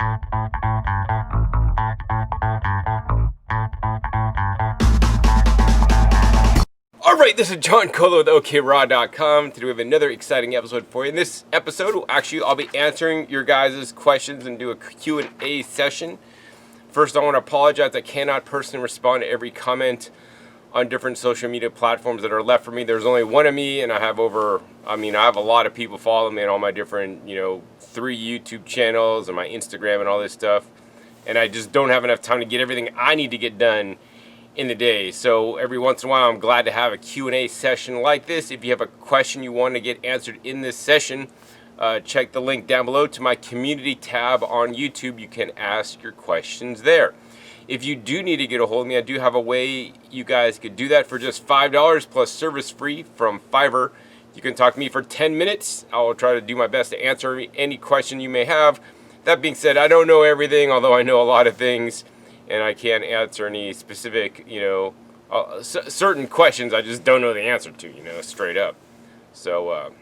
Alright, this is John Colo with okraw.com. Today we have another exciting episode for you. In this episode, I'll be answering your guys' questions and do a Q&A session. First, I want to apologize. I cannot personally respond to every comment on different social media platforms that are left for me. There's only one of me, and I have a lot of people following me on all my different, 3 YouTube channels and my Instagram and all this stuff. And I just don't have enough time to get everything I need to get done in the day. So every once in a while, I'm glad to have a Q&A session like this. If you have a question you want to get answered in this session, check the link down below to my community tab on YouTube. You can ask your questions there. If you do need to get a hold of me, I do have a way you guys could do that for just $5 plus service free from Fiverr. You can talk to me for 10 minutes. I will try to do my best to answer any question you may have. That being said, I don't know everything, although I know a lot of things, and I can't answer any specific, certain questions I just don't know the answer to, straight up. So,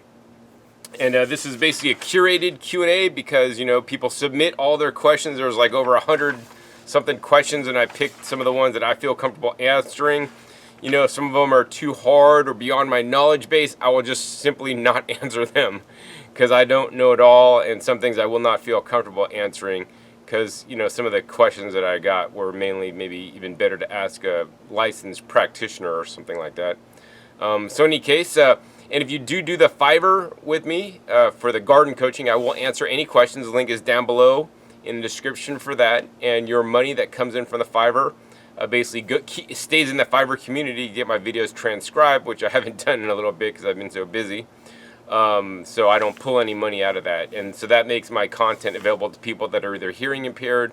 this is basically a curated Q&A because, people submit all their questions. There's like over 100 something questions, and I picked some of the ones that I feel comfortable answering. If some of them are too hard or beyond my knowledge base, I will just simply not answer them because I don't know it all, and some things I will not feel comfortable answering because, some of the questions that I got were mainly maybe even better to ask a licensed practitioner or something like that. So in any case, and if you do the Fiverr with me for the garden coaching, I will answer any questions. The link is down below in the description for that, and your money that comes in from the Fiverr basically stays in the Fiverr community. You get my videos transcribed, which I haven't done in a little bit because I've been so busy. So I don't pull any money out of that, and so that makes my content available to people that are either hearing impaired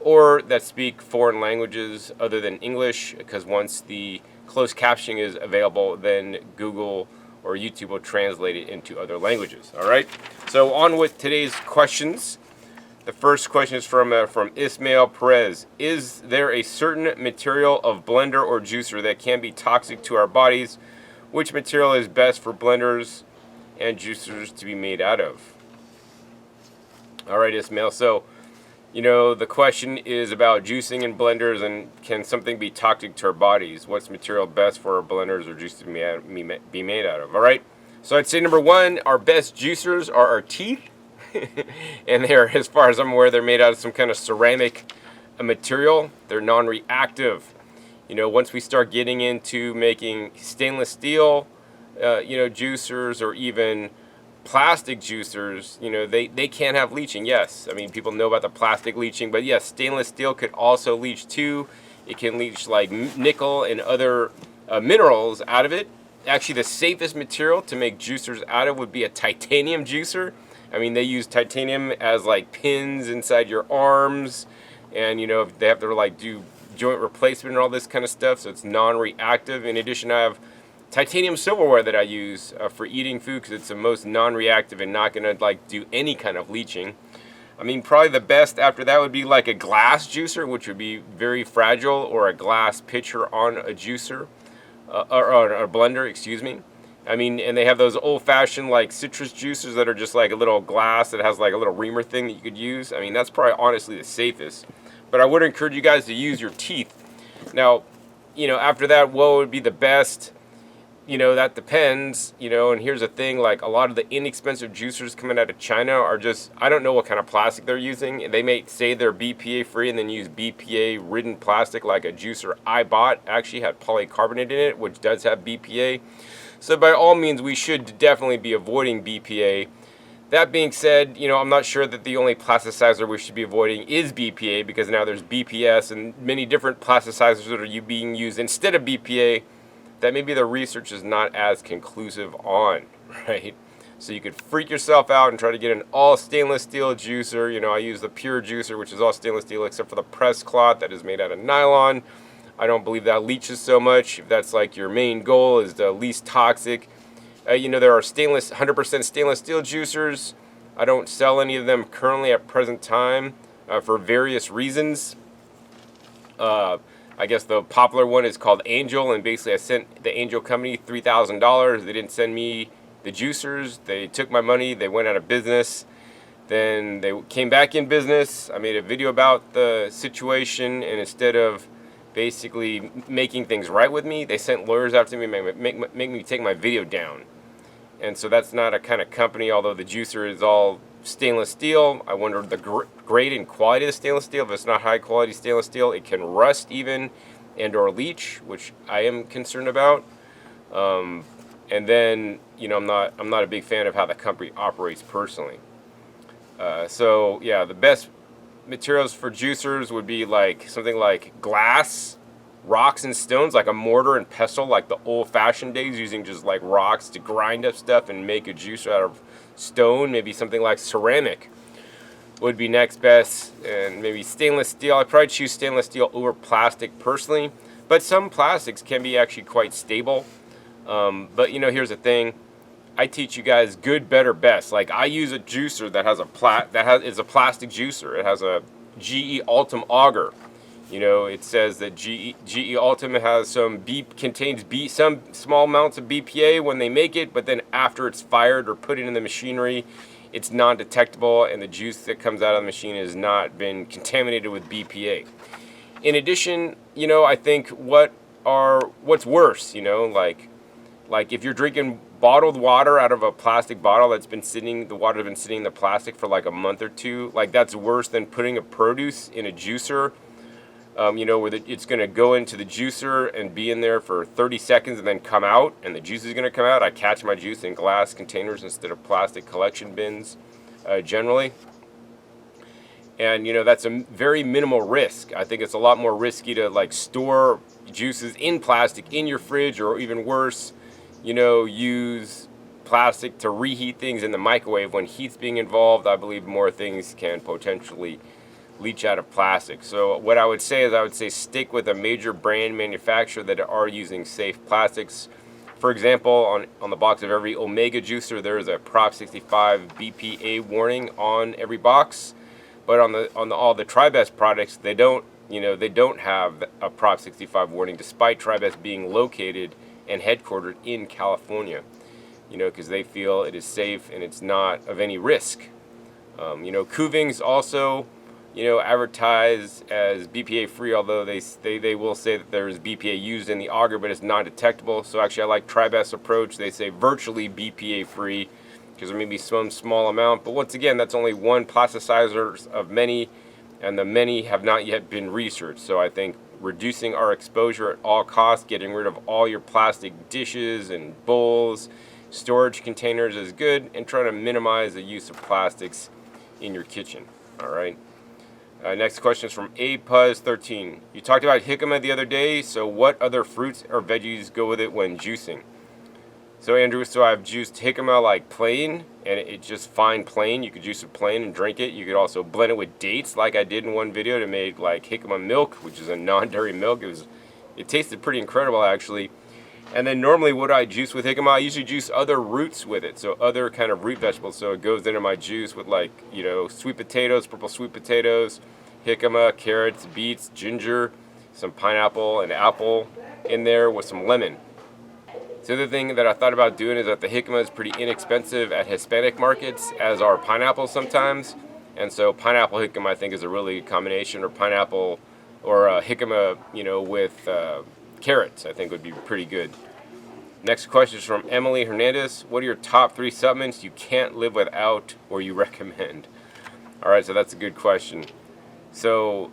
or that speak foreign languages other than English, because once the closed captioning is available, then Google or YouTube will translate it into other languages. All right, so on with today's questions. The first question is from Ismail Perez. Is there a certain material of blender or juicer that can be toxic to our bodies? Which material is best for blenders and juicers to be made out of? All right, Ismail. So, the question is about juicing and blenders, and can something be toxic to our bodies? What's material best for our blenders or juicers to be made out of? All right. So I'd say number one, our best juicers are our teeth. And they're, as far as I'm aware, they're made out of some kind of ceramic material. They're non-reactive. Once we start getting into making stainless steel, juicers, or even plastic juicers, they can have leaching. Yes, people know about the plastic leaching, but yes, stainless steel could also leach too. It can leach like nickel and other minerals out of it. Actually, the safest material to make juicers out of would be a titanium juicer. They use titanium as like pins inside your arms, and they have to do joint replacement and all this kind of stuff, so it's non-reactive. In addition, I have titanium silverware that I use for eating food because it's the most non-reactive and not gonna do any kind of leaching. Probably the best after that would be like a glass juicer, which would be very fragile, or a glass pitcher on a juicer, or a blender, excuse me. And they have those old-fashioned citrus juicers that are just like a little glass that has like a little reamer thing that you could use. That's probably honestly the safest. But I would encourage you guys to use your teeth. Now, after that, what would be the best? That depends. And here's the thing: a lot of the inexpensive juicers coming out of China are just, I don't know what kind of plastic they're using. They may say they're BPA free and then use BPA ridden plastic. Like a juicer I bought actually had polycarbonate in it, which does have BPA. So by all means, we should definitely be avoiding BPA. That being said, I'm not sure that the only plasticizer we should be avoiding is BPA, because now there's BPS and many different plasticizers that are being used instead of BPA that maybe the research is not as conclusive on, right? So you could freak yourself out and try to get an all stainless steel juicer. I use the pure juicer, which is all stainless steel except for the press cloth that is made out of nylon. I don't believe that leaches so much. If that's your main goal, is the least toxic. There are 100% stainless steel juicers. I don't sell any of them currently at present time for various reasons. I guess the popular one is called Angel, and basically I sent the Angel company $3,000. They didn't send me the juicers. They took my money. They went out of business. Then they came back in business. I made a video about the situation, and instead of basically making things right with me, they sent lawyers after me, make me take my video down. And so that's not a kind of company, although the juicer is all stainless steel. I wonder the grade and quality of the stainless steel. If it's not high quality stainless steel, it can rust even and or leach, which I am concerned about. And then, I'm not a big fan of how the company operates personally. So yeah, the best materials for juicers would be like something like glass, rocks and stones, like a mortar and pestle, like the old-fashioned days, using just like rocks to grind up stuff and make a juicer out of stone. Maybe something like ceramic would be next best, and maybe stainless steel. I'd probably choose stainless steel over plastic personally, but some plastics can be actually quite stable. But here's the thing. I teach you guys good, better, best. Like, I use a juicer that has is a plastic juicer. It has a GE Ultim auger. It says that GE Ultim has contains some small amounts of BPA when they make it, but then after it's fired or put into the machinery, it's non-detectable, and the juice that comes out of the machine has not been contaminated with BPA. In addition, I think what's worse, like if you're drinking bottled water out of a plastic bottle the water's been sitting in the plastic for like a month or two, like that's worse than putting a produce in a juicer, where it's going to go into the juicer and be in there for 30 seconds and then come out, and the juice is going to come out. I catch my juice in glass containers instead of plastic collection bins, generally. And, that's a very minimal risk. I think it's a lot more risky to like store juices in plastic in your fridge, or even worse, use plastic to reheat things in the microwave. When heat's being involved, I believe more things can potentially leach out of plastic. So what I would say is stick with a major brand manufacturer that are using safe plastics. For example, on the box of every Omega juicer, there is a Prop 65 BPA warning on every box. But on all the TriBest products, they don't have a Prop 65 warning, despite TriBest being located and headquartered in California, because they feel it is safe and it's not of any risk. Cravings also, advertise as BPA free, although they will say that there is BPA used in the auger, but it's non-detectable. So actually, I like TriBest's approach. They say virtually BPA free, because there may be some small amount, but once again, that's only one plasticizer of many, and the many have not yet been researched. So I think reducing our exposure at all costs, getting rid of all your plastic dishes and bowls, storage containers is good, and trying to minimize the use of plastics in your kitchen. All right. Next question is from APUZ13. You talked about jicama the other day, so what other fruits or veggies go with it when juicing? So Andrew, I've juiced jicama like plain, and it's just fine plain. You could juice it plain and drink it. You could also blend it with dates, like I did in one video, to make like jicama milk, which is a non-dairy milk. It tasted pretty incredible, actually. And then normally what I juice with jicama, I usually juice other roots with it, so other kind of root vegetables. So it goes into my juice with like, sweet potatoes, purple sweet potatoes, jicama, carrots, beets, ginger, some pineapple and apple in there with some lemon. The other thing that I thought about doing is that the jicama is pretty inexpensive at Hispanic markets, as are pineapples sometimes. And so pineapple jicama, I think, is a really good combination, or pineapple or jicama, with carrots, I think would be pretty good. Next question is from Emily Hernandez. What are your top 3 supplements you can't live without or you recommend? All right, so that's a good question. So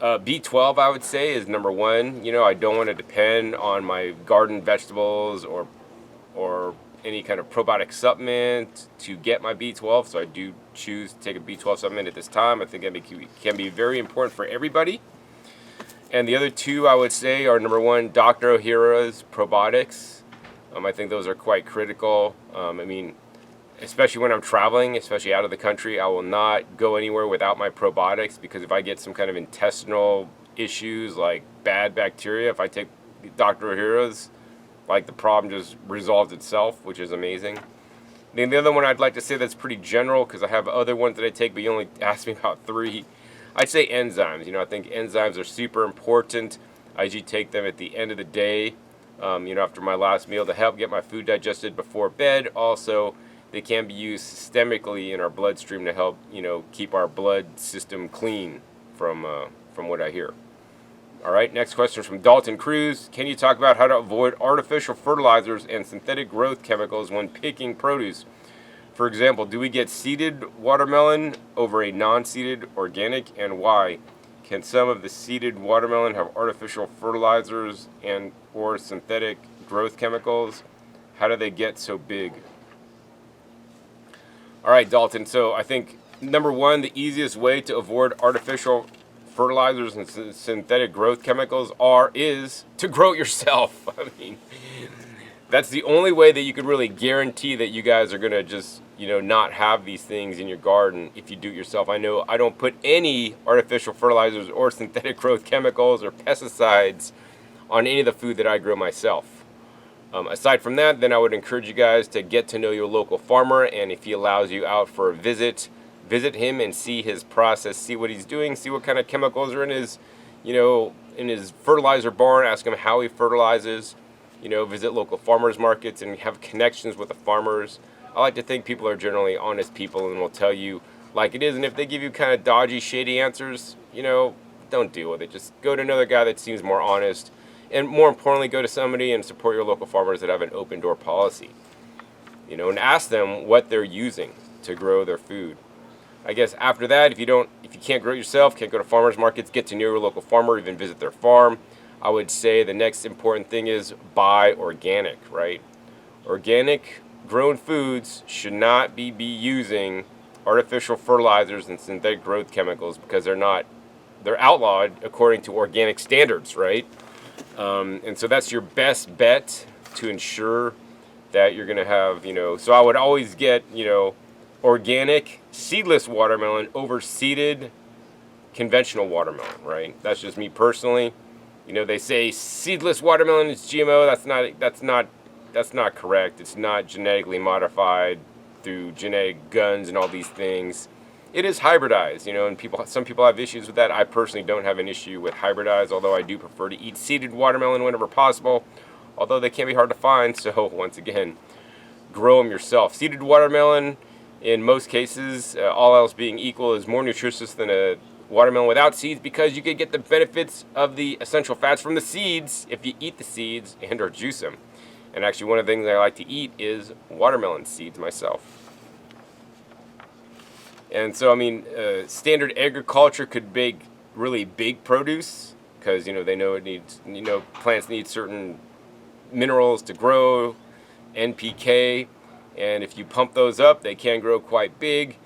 B12, I would say, is number 1. I don't want to depend on my garden vegetables or any kind of probiotic supplement to get my B12, so I do choose to take a B12 supplement at this time. I think it can be very important for everybody. And the other 2, I would say, are number 1, Dr. Ohhira's probiotics. I think those are quite critical. Especially when I'm traveling, especially out of the country, I will not go anywhere without my probiotics, because if I get some kind of intestinal issues like bad bacteria, if I take Dr. Ohhira's, like, the problem just resolves itself, which is amazing. Then the other one I'd like to say that's pretty general, because I have other ones that I take, but you only asked me about 3. I'd say enzymes. I think enzymes are super important. I usually take them at the end of the day, after my last meal, to help get my food digested before bed. Also, they can be used systemically in our bloodstream to help, keep our blood system clean from what I hear. All right, next question is from Dalton Cruz. Can you talk about how to avoid artificial fertilizers and synthetic growth chemicals when picking produce? For example, do we get seeded watermelon over a non-seeded organic, and why? Can some of the seeded watermelon have artificial fertilizers and or synthetic growth chemicals? How do they get so big? All right, Dalton. So I think number one, the easiest way to avoid artificial fertilizers and synthetic growth chemicals is to grow it yourself. I mean, that's the only way that you can really guarantee that you guys are gonna just, not have these things in your garden if you do it yourself. I know I don't put any artificial fertilizers or synthetic growth chemicals or pesticides on any of the food that I grow myself. Aside from that, then I would encourage you guys to get to know your local farmer, and if he allows you out for a visit him and see his process, see what he's doing, see what kind of chemicals are in his, in his fertilizer barn. Ask him how he fertilizes. Visit local farmers markets and have connections with the farmers. I like to think people are generally honest people and will tell you like it is. And if they give you kind of dodgy, shady answers, don't deal with it. Just go to another guy that seems more honest. And more importantly, go to somebody and support your local farmers that have an open door policy. And ask them what they're using to grow their food. I guess after that, if you can't grow it yourself, can't go to farmers markets, get to know your local farmer, even visit their farm. I would say the next important thing is buy organic, right? Organic grown foods should not be using artificial fertilizers and synthetic growth chemicals because they're outlawed according to organic standards, right? And so that's your best bet to ensure that you're going to have, so I would always get, organic seedless watermelon over seeded conventional watermelon, right? That's just me personally. They say seedless watermelon is GMO. That's not correct. It's not genetically modified through genetic guns and all these things. It is hybridized, and some people have issues with that. I personally don't have an issue with hybridized, although I do prefer to eat seeded watermelon whenever possible, although they can be hard to find. So once again, grow them yourself. Seeded watermelon, in most cases, all else being equal, is more nutritious than a watermelon without seeds because you can get the benefits of the essential fats from the seeds if you eat the seeds and or juice them. And actually, one of the things I like to eat is watermelon seeds myself. And so, standard agriculture could make really big produce because, they know it needs, plants need certain minerals to grow, NPK, and if you pump those up, they can grow quite big.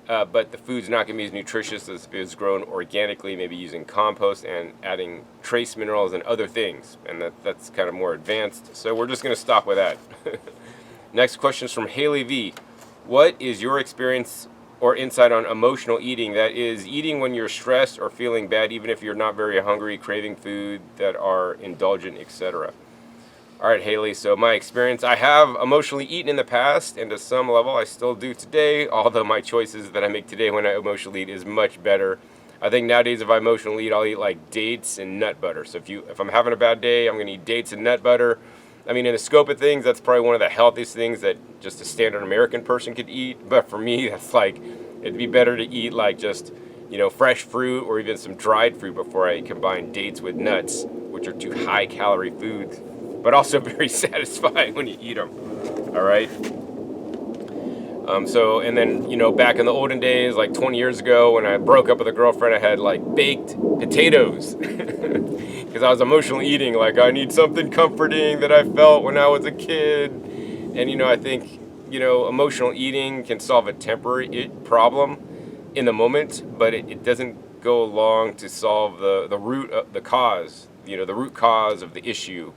But the food's not going to be as nutritious as if it's grown organically, maybe using compost and adding trace minerals and other things. And that's kind of more advanced. So we're just going to stop with that. Next question is from Haley V. What is your experience or insight on emotional eating? That is, eating when you're stressed or feeling bad, even if you're not very hungry, craving food that are indulgent, etc. All right, Haley, so my experience, I have emotionally eaten in the past, and to some level I still do today, although my choices that I make today when I emotionally eat is much better. I think nowadays if I emotionally eat, I'll eat like dates and nut butter. So if I'm having a bad day, I'm going to eat dates and nut butter. In the scope of things, that's probably one of the healthiest things that just a standard American person could eat. But for me, that's like, it'd be better to eat like just, fresh fruit or even some dried fruit before I combine dates with nuts, which are two high-calorie foods, but also very satisfying when you eat them. All right. And then, back in the olden days, like 20 years ago, when I broke up with a girlfriend, I had like baked potatoes because I was emotionally eating. Like, I need something comforting that I felt when I was a kid. And, I think, emotional eating can solve a temporary problem in the moment, but it doesn't go along to solve the root of the cause, the root cause of the issue.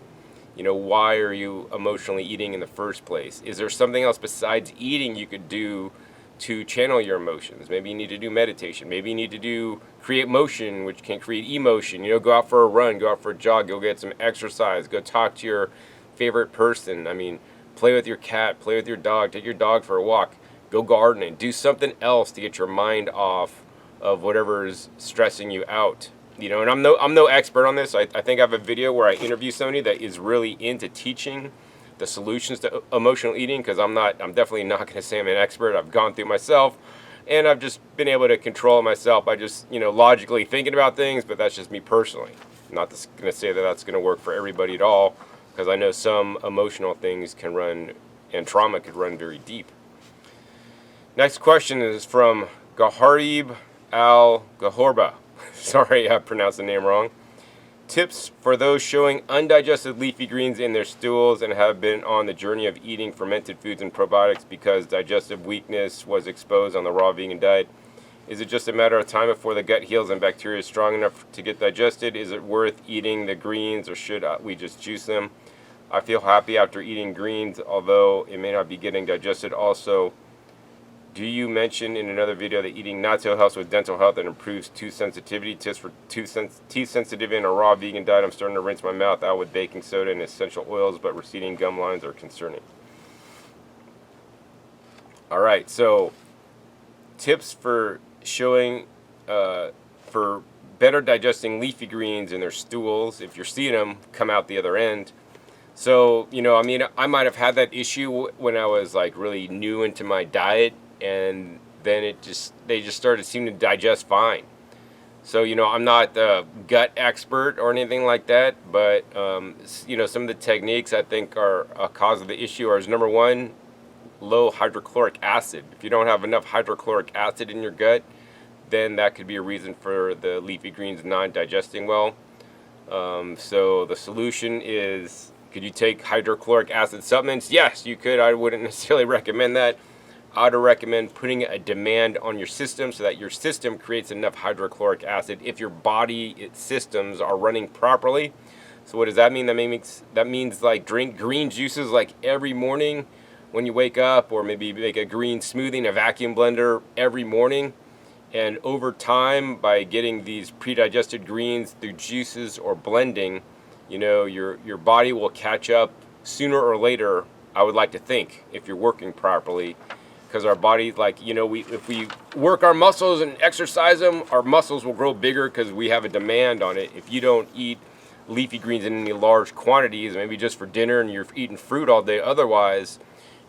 Why are you emotionally eating in the first place? Is there something else besides eating you could do to channel your emotions? Maybe you need to do meditation. Maybe you need to create motion, which can create emotion. Go out for a run, go out for a jog, go get some exercise, go talk to your favorite person. Play with your cat, play with your dog, take your dog for a walk, go gardening, do something else to get your mind off of whatever is stressing you out. And I'm no expert on this. I think I have a video where I interview somebody that is really into teaching the solutions to emotional eating, because I'm definitely not going to say I'm an expert. I've gone through myself, and I've just been able to control myself by just, logically thinking about things, but that's just me personally. I'm not going to say that that's going to work for everybody at all, because I know some emotional things can run, and trauma could run very deep. Next question is from Gaharib Al-Gahorba. Sorry, I pronounced the name wrong. Tips for those showing undigested leafy greens in their stools and have been on the journey of eating fermented foods and probiotics because digestive weakness was exposed on the raw vegan diet. Is it just a matter of time before the gut heals and bacteria is strong enough to get digested? Is it worth eating the greens, or should we just juice them? I feel happy after eating greens, although it may not be getting digested. Also, do you mention in another video that eating natto helps with dental health and improves tooth sensitivity? Tips for teeth sensitivity in a raw vegan diet. I'm starting to rinse my mouth out with baking soda and essential oils, but receding gum lines are concerning. Alright, so tips for showing for better digesting leafy greens in their stools. If you're seeing them come out the other end. So, I might have had that issue when I was like really new into my diet, and then they just started seeming to digest fine. So, I'm not a gut expert or anything like that, but, some of the techniques I think are a cause of the issue is, number one, low hydrochloric acid. If you don't have enough hydrochloric acid in your gut, then that could be a reason for the leafy greens not digesting well. So the solution is, could you take hydrochloric acid supplements? Yes, you could. I wouldn't necessarily recommend that. I would recommend putting a demand on your system so that your system creates enough hydrochloric acid if your its systems are running properly. So what does that mean? That means like drink green juices like every morning when you wake up, or maybe make a green smoothie in a vacuum blender every morning. And over time, by getting these pre-digested greens through juices or blending, your body will catch up sooner or later, I would like to think, if you're working properly. Because our body, if we work our muscles and exercise them, our muscles will grow bigger because we have a demand on it. If you don't eat leafy greens in any large quantities, maybe just for dinner, and you're eating fruit all day otherwise,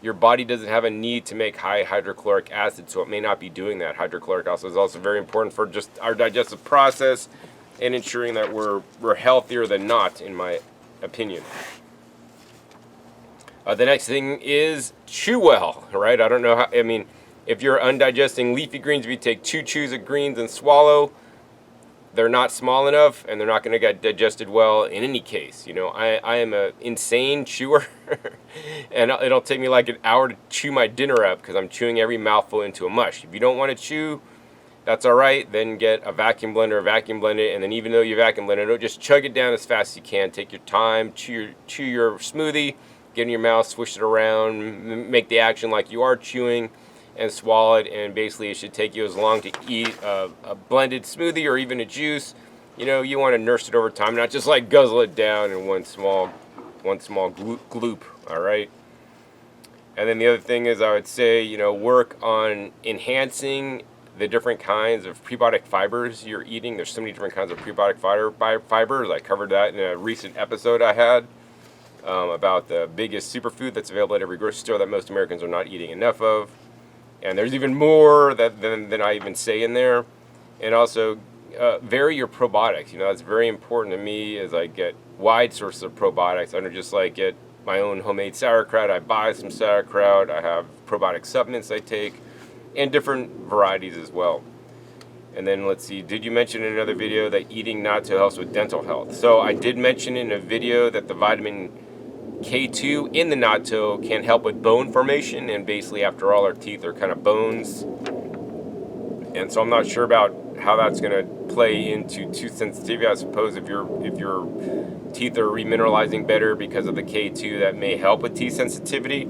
your body doesn't have a need to make high hydrochloric acid, so it may not be doing that. Hydrochloric acid is also very important for just our digestive process and ensuring that we're healthier than not, in my opinion. The next thing is chew well, right? I don't know how, if you're undigesting leafy greens, if you take 2 chews of greens and swallow, they're not small enough and they're not going to get digested well in any case. I am an insane chewer and it'll take me like an hour to chew my dinner up because I'm chewing every mouthful into a mush. If you don't want to chew, that's all right. Then get a vacuum blender, vacuum blend it, and then even though you vacuum blend it, don't just chug it down as fast as you can. Take your time, chew your smoothie, get in your mouth, swish it around, make the action like you are chewing, and swallow it. And basically it should take you as long to eat a blended smoothie or even a juice. You want to nurse it over time, not just like guzzle it down in one small gloop. All right. And then the other thing is, I would say, work on enhancing the different kinds of prebiotic fibers you're eating. There's so many different kinds of prebiotic fibers. I covered that in a recent episode I had about the biggest superfood that's available at every grocery store that most Americans are not eating enough of. And there's even more than I even say in there. And also, vary your probiotics. That's very important to me, as I get wide sources of probiotics. I don't just get my own homemade sauerkraut. I buy some sauerkraut. I have probiotic supplements I take, and different varieties as well. And then let's see, did you mention in another video that eating natto helps with dental health? So I did mention in a video that the vitamin K2 in the natto can help with bone formation, and basically, after all, our teeth are kind of bones. And so I'm not sure about how that's going to play into tooth sensitivity. I suppose if your teeth are remineralizing better because of the K2, that may help with teeth sensitivity.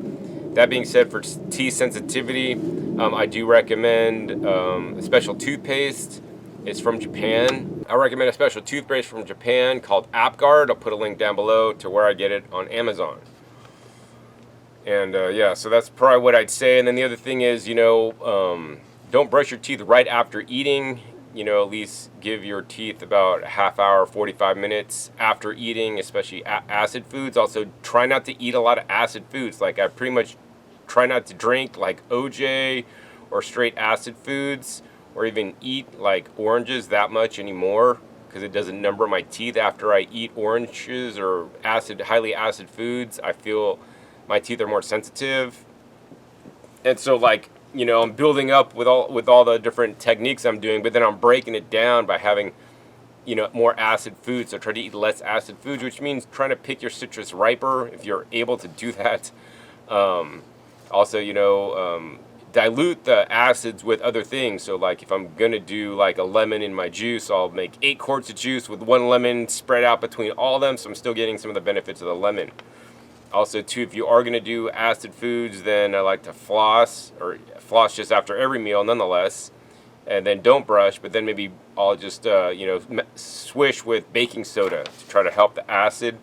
That being said, for teeth sensitivity, I do recommend a special toothpaste. It's from Japan. I recommend a special toothpaste from Japan called AppGuard. I'll put a link down below to where I get it on Amazon. And so that's probably what I'd say. And then the other thing is, don't brush your teeth right after eating. at least give your teeth about a half hour, 45 minutes after eating, especially acid foods. Also, try not to eat a lot of acid foods. Like, I pretty much try not to drink like OJ or straight acid foods, or even eat like oranges that much anymore, because it doesn't number my teeth after I eat oranges or highly acid foods. I feel my teeth are more sensitive. And so, like, I'm building up with all the different techniques I'm doing, but then I'm breaking it down by having, more acid foods. So try to eat less acid foods, which means trying to pick your citrus riper if you're able to do that. Also, dilute the acids with other things. So, like, if I'm gonna do like a lemon in my juice, I'll make 8 quarts of juice with 1 lemon spread out between all of them, so I'm still getting some of the benefits of the lemon. Also, too, if you are gonna do acid foods, then I like to floss just after every meal, nonetheless, and then don't brush. But then maybe I'll just swish with baking soda to try to help the acid.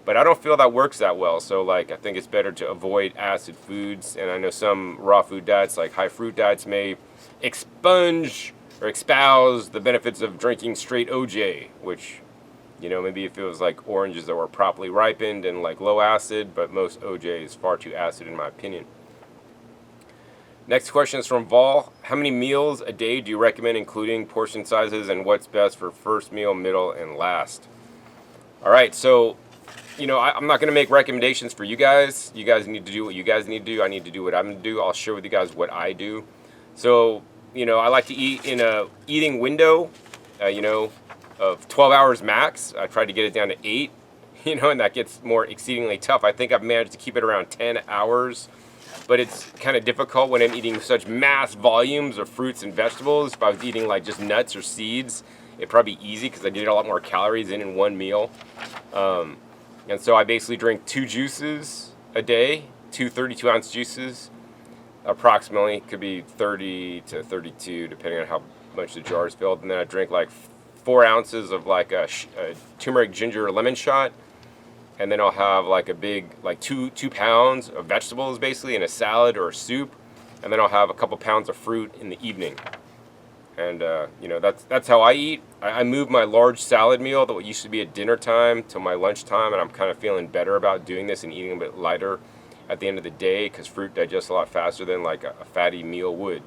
But I don't feel that works that well, so like I think it's better to avoid acid foods. And I know some raw food diets, like high fruit diets, may expunge or espouse the benefits of drinking straight OJ, which, maybe if it was like oranges that were properly ripened and like low acid, but most OJ is far too acid in my opinion. Next question is from Vol. How many meals a day do you recommend, including portion sizes, and what's best for first meal, middle, and last? All right, so I'm not going to make recommendations for you guys. You guys need to do what you guys need to do. I need to do what I'm going to do. I'll share with you guys what I do. So, I like to eat in a eating window, of 12 hours max. I try to get it down to 8, and that gets more exceedingly tough. I think I've managed to keep it around 10 hours, but it's kind of difficult when I'm eating such mass volumes of fruits and vegetables. If I was eating like just nuts or seeds, it'd probably be easy because I get a lot more calories in one meal. And so I basically drink 2 juices a day, 2 32-ounce juices, approximately. Could be 30 to 32, depending on how much the jar is filled. And then I drink like 4 ounces of like a turmeric ginger lemon shot. And then I'll have like a big, like 2 pounds of vegetables basically in a salad or a soup. And then I'll have a couple pounds of fruit in the evening. And that's how I eat. I moved my large salad meal that used to be at dinner time to my lunchtime, and I'm kind of feeling better about doing this and eating a bit lighter at the end of the day, because fruit digests a lot faster than like a fatty meal would.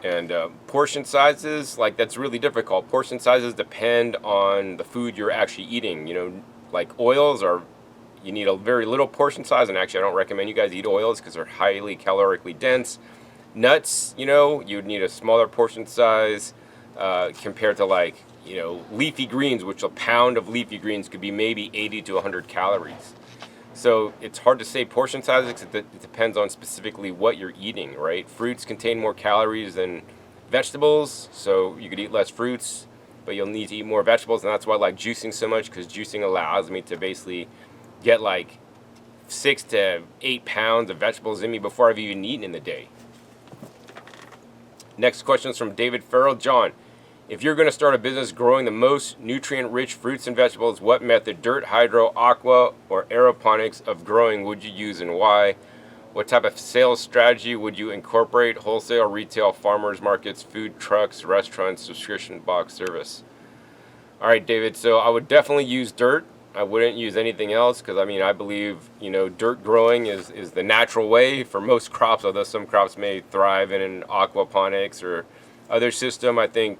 And portion sizes, like, that's really difficult. Portion sizes depend on the food you're actually eating. Like oils you need a very little portion size, and actually I don't recommend you guys eat oils because they're highly calorically dense. Nuts, you'd need a smaller portion size compared to like, leafy greens, which a pound of leafy greens could be maybe 80 to 100 calories. So it's hard to say portion sizes because it depends on specifically what you're eating, right? Fruits contain more calories than vegetables, so you could eat less fruits, but you'll need to eat more vegetables, and that's why I like juicing so much, because juicing allows me to basically get like 6 to 8 pounds of vegetables in me before I've even eaten in the day. Next question is from David Farrell. John, if you're going to start a business growing the most nutrient-rich fruits and vegetables, what method, dirt, hydro, aqua, or aeroponics of growing would you use and why? What type of sales strategy would you incorporate? Wholesale, retail, farmers markets, food trucks, restaurants, subscription box service? All right, David, so I would definitely use dirt. I wouldn't use anything else because, I believe, dirt growing is the natural way for most crops, although some crops may thrive in an aquaponics or other system. I think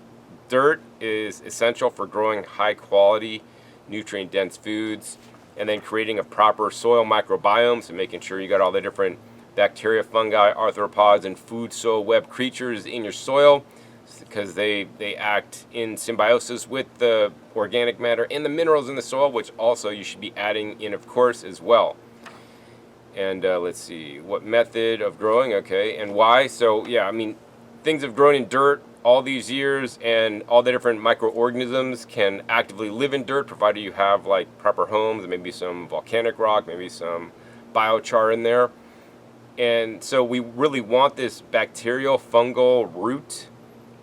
dirt is essential for growing high-quality, nutrient-dense foods, and then creating a proper soil microbiome, so making sure you got all the different bacteria, fungi, arthropods, and food soil web creatures in your soil, because they act in symbiosis with the organic matter and the minerals in the soil, which also you should be adding in, of course, as well. And let's see, what method of growing, okay, and why? So, yeah, things have grown in dirt all these years, and all the different microorganisms can actively live in dirt, provided you have, like, proper homes, maybe some volcanic rock, maybe some biochar in there. And so we really want this bacterial, fungal root,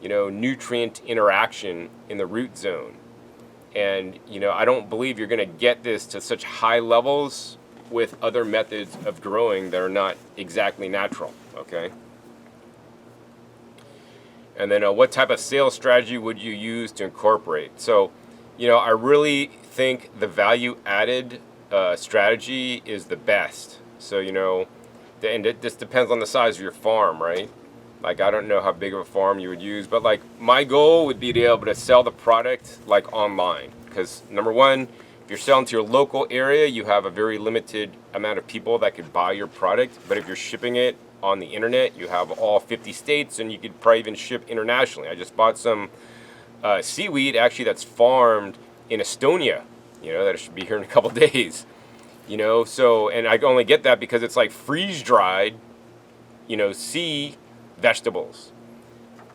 nutrient interaction in the root zone. And, I don't believe you're going to get this to such high levels with other methods of growing that are not exactly natural, okay? And then what type of sales strategy would you use to incorporate? So, I really think the value added strategy is the best. So, and it just depends on the size of your farm, right? Like, I don't know how big of a farm you would use, but like my goal would be to be able to sell the product like online. Because number one, if you're selling to your local area, you have a very limited amount of people that could buy your product. But if you're shipping it on the internet, you have all 50 states, and you could probably even ship internationally. I just bought some seaweed actually that's farmed in Estonia, that should be here in a couple days, so, and I only get that because it's like freeze dried, sea vegetables.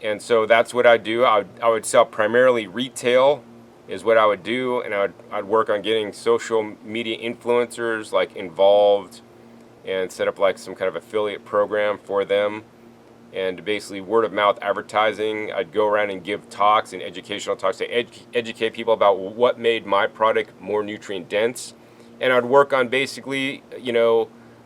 And so that's what I do. I would sell primarily retail is what I would do, and I'd work on getting social media influencers like involved and set up like some kind of affiliate program for them. And basically word of mouth advertising. I'd go around and give talks and educational talks to educate people about what made my product more nutrient dense. And I'd work on basically,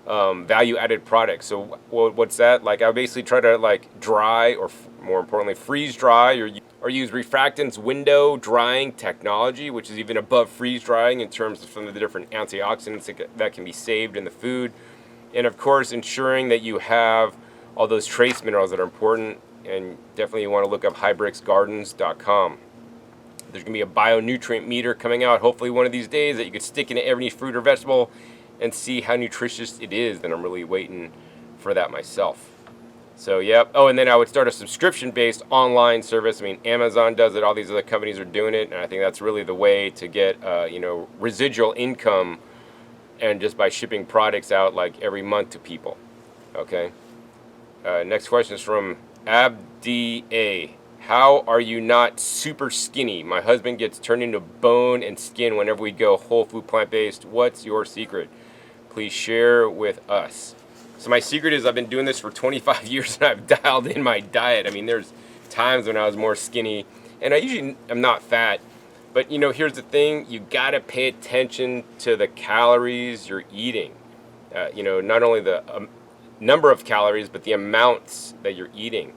value added products. So what's that? Like I basically try to like dry, or more importantly, freeze dry, or use refractants window drying technology, which is even above freeze drying in terms of some of the different antioxidants that can be saved in the food. And of course, ensuring that you have all those trace minerals that are important, and definitely you want to look up hybrixgardens.com. There's going to be a bionutrient meter coming out hopefully one of these days that you could stick into every fruit or vegetable and see how nutritious it is. Then I'm really waiting for that myself. So, yep. Oh, and then I would start a subscription-based online service. I mean, Amazon does it. All these other companies are doing it. And I think that's really the way to get, residual income, and just by shipping products out like every month to people. Okay. Next question is from Abdi A. How are you not super skinny? My husband gets turned into bone and skin whenever we go whole food plant-based. What's your secret? Please share with us. So my secret is I've been doing this for 25 years and I've dialed in my diet. I mean, there's times when I was more skinny, and I usually am not fat. But, here's the thing. You got to pay attention to the calories you're eating. Not only the number of calories, but the amounts that you're eating.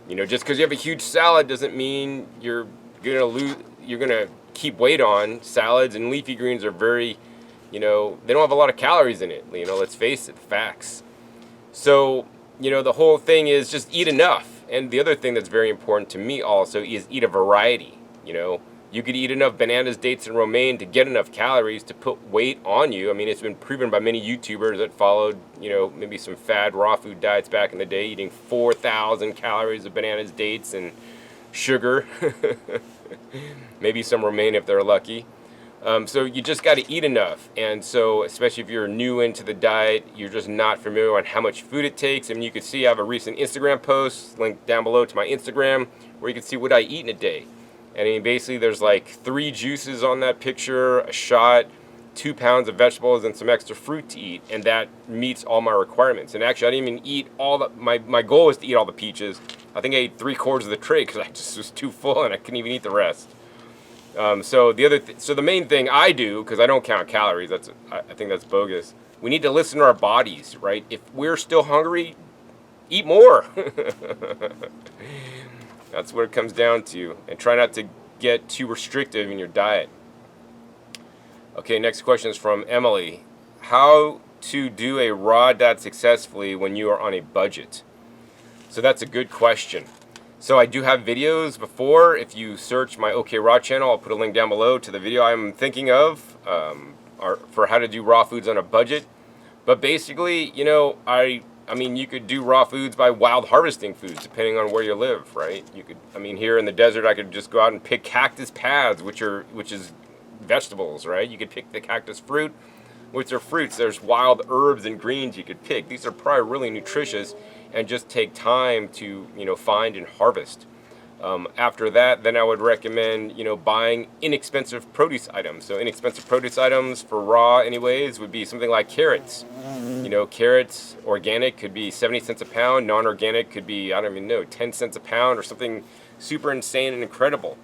Just because you have a huge salad doesn't mean you're gonna keep weight on. Salads and leafy greens are very, they don't have a lot of calories in it. Let's face it, facts. So, the whole thing is just eat enough. And the other thing that's very important to me also is eat a variety. You could eat enough bananas, dates, and romaine to get enough calories to put weight on you. I mean, it's been proven by many YouTubers that followed, maybe some fad raw food diets back in the day, eating 4,000 calories of bananas, dates, and sugar. Maybe some romaine if they're lucky. So you just got to eat enough. And so, especially if you're new into the diet, you're just not familiar on how much food it takes. I mean, you can see I have a recent Instagram post linked down below to my Instagram where you can see what I eat in a day. And I mean, basically, there's like 3 juices on that picture, a shot, 2 pounds of vegetables, and some extra fruit to eat. And that meets all my requirements. And actually, I didn't even eat all the, my goal was to eat all the peaches. I think I ate 3/4 of the tray because I just was too full and I couldn't even eat the rest. So the main thing I do, because I don't count calories, I think that's bogus. We need to listen to our bodies, right? If we're still hungry, eat more. That's what it comes down to. And try not to get too restrictive in your diet. Okay, next question is from Emily. How to do a raw diet successfully when you are on a budget? So that's a good question. So I do have videos before. If you search my okraw channel, I'll put a link down below to the video I'm thinking of for how to do raw foods on a budget. But basically, I mean, you could do raw foods by wild harvesting foods, depending on where you live, right? Here in the desert, I could just go out and pick cactus pads, which is vegetables, right? You could pick the cactus fruit, which are fruits. There's wild herbs and greens you could pick. These are probably really nutritious and just take time to, find and harvest. After that, then I would recommend, buying inexpensive produce items. So inexpensive produce items for raw anyways would be something like carrots. Carrots, organic, could be 70 cents a pound. Non-organic could be, 10 cents a pound or something super insane and incredible.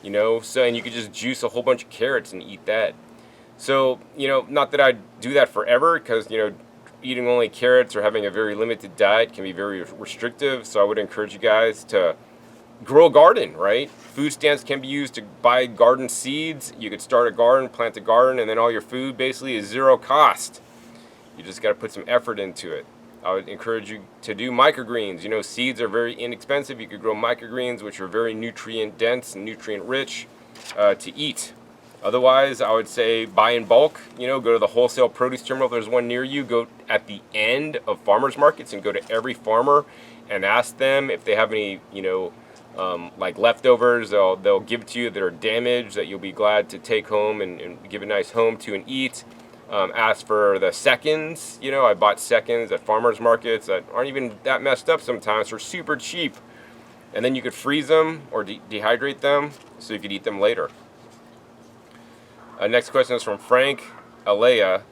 And you could just juice a whole bunch of carrots and eat that. So, not that I do that forever because, eating only carrots or having a very limited diet can be very restrictive. So I would encourage you guys to grow a garden, right? Food stamps can be used to buy garden seeds. You could start a garden, plant a garden, and then all your food basically is zero cost. You just got to put some effort into it. I would encourage you to do microgreens. You know, seeds are very inexpensive. You could grow microgreens, which are very nutrient dense and nutrient rich to eat. Otherwise, I would say buy in bulk. You know, go to the wholesale produce terminal if there's one near you. Go at the end of farmers markets and go to every farmer and ask them if they have any, you know, like leftovers. They'll give it to you that are damaged that you'll be glad to take home and give a nice home to and eat. Ask for the seconds. You know, I bought seconds at farmers markets that aren't even that messed up sometimes for super cheap. And then you could freeze them or dehydrate them so you could eat them later. Next question is from Frank Alea.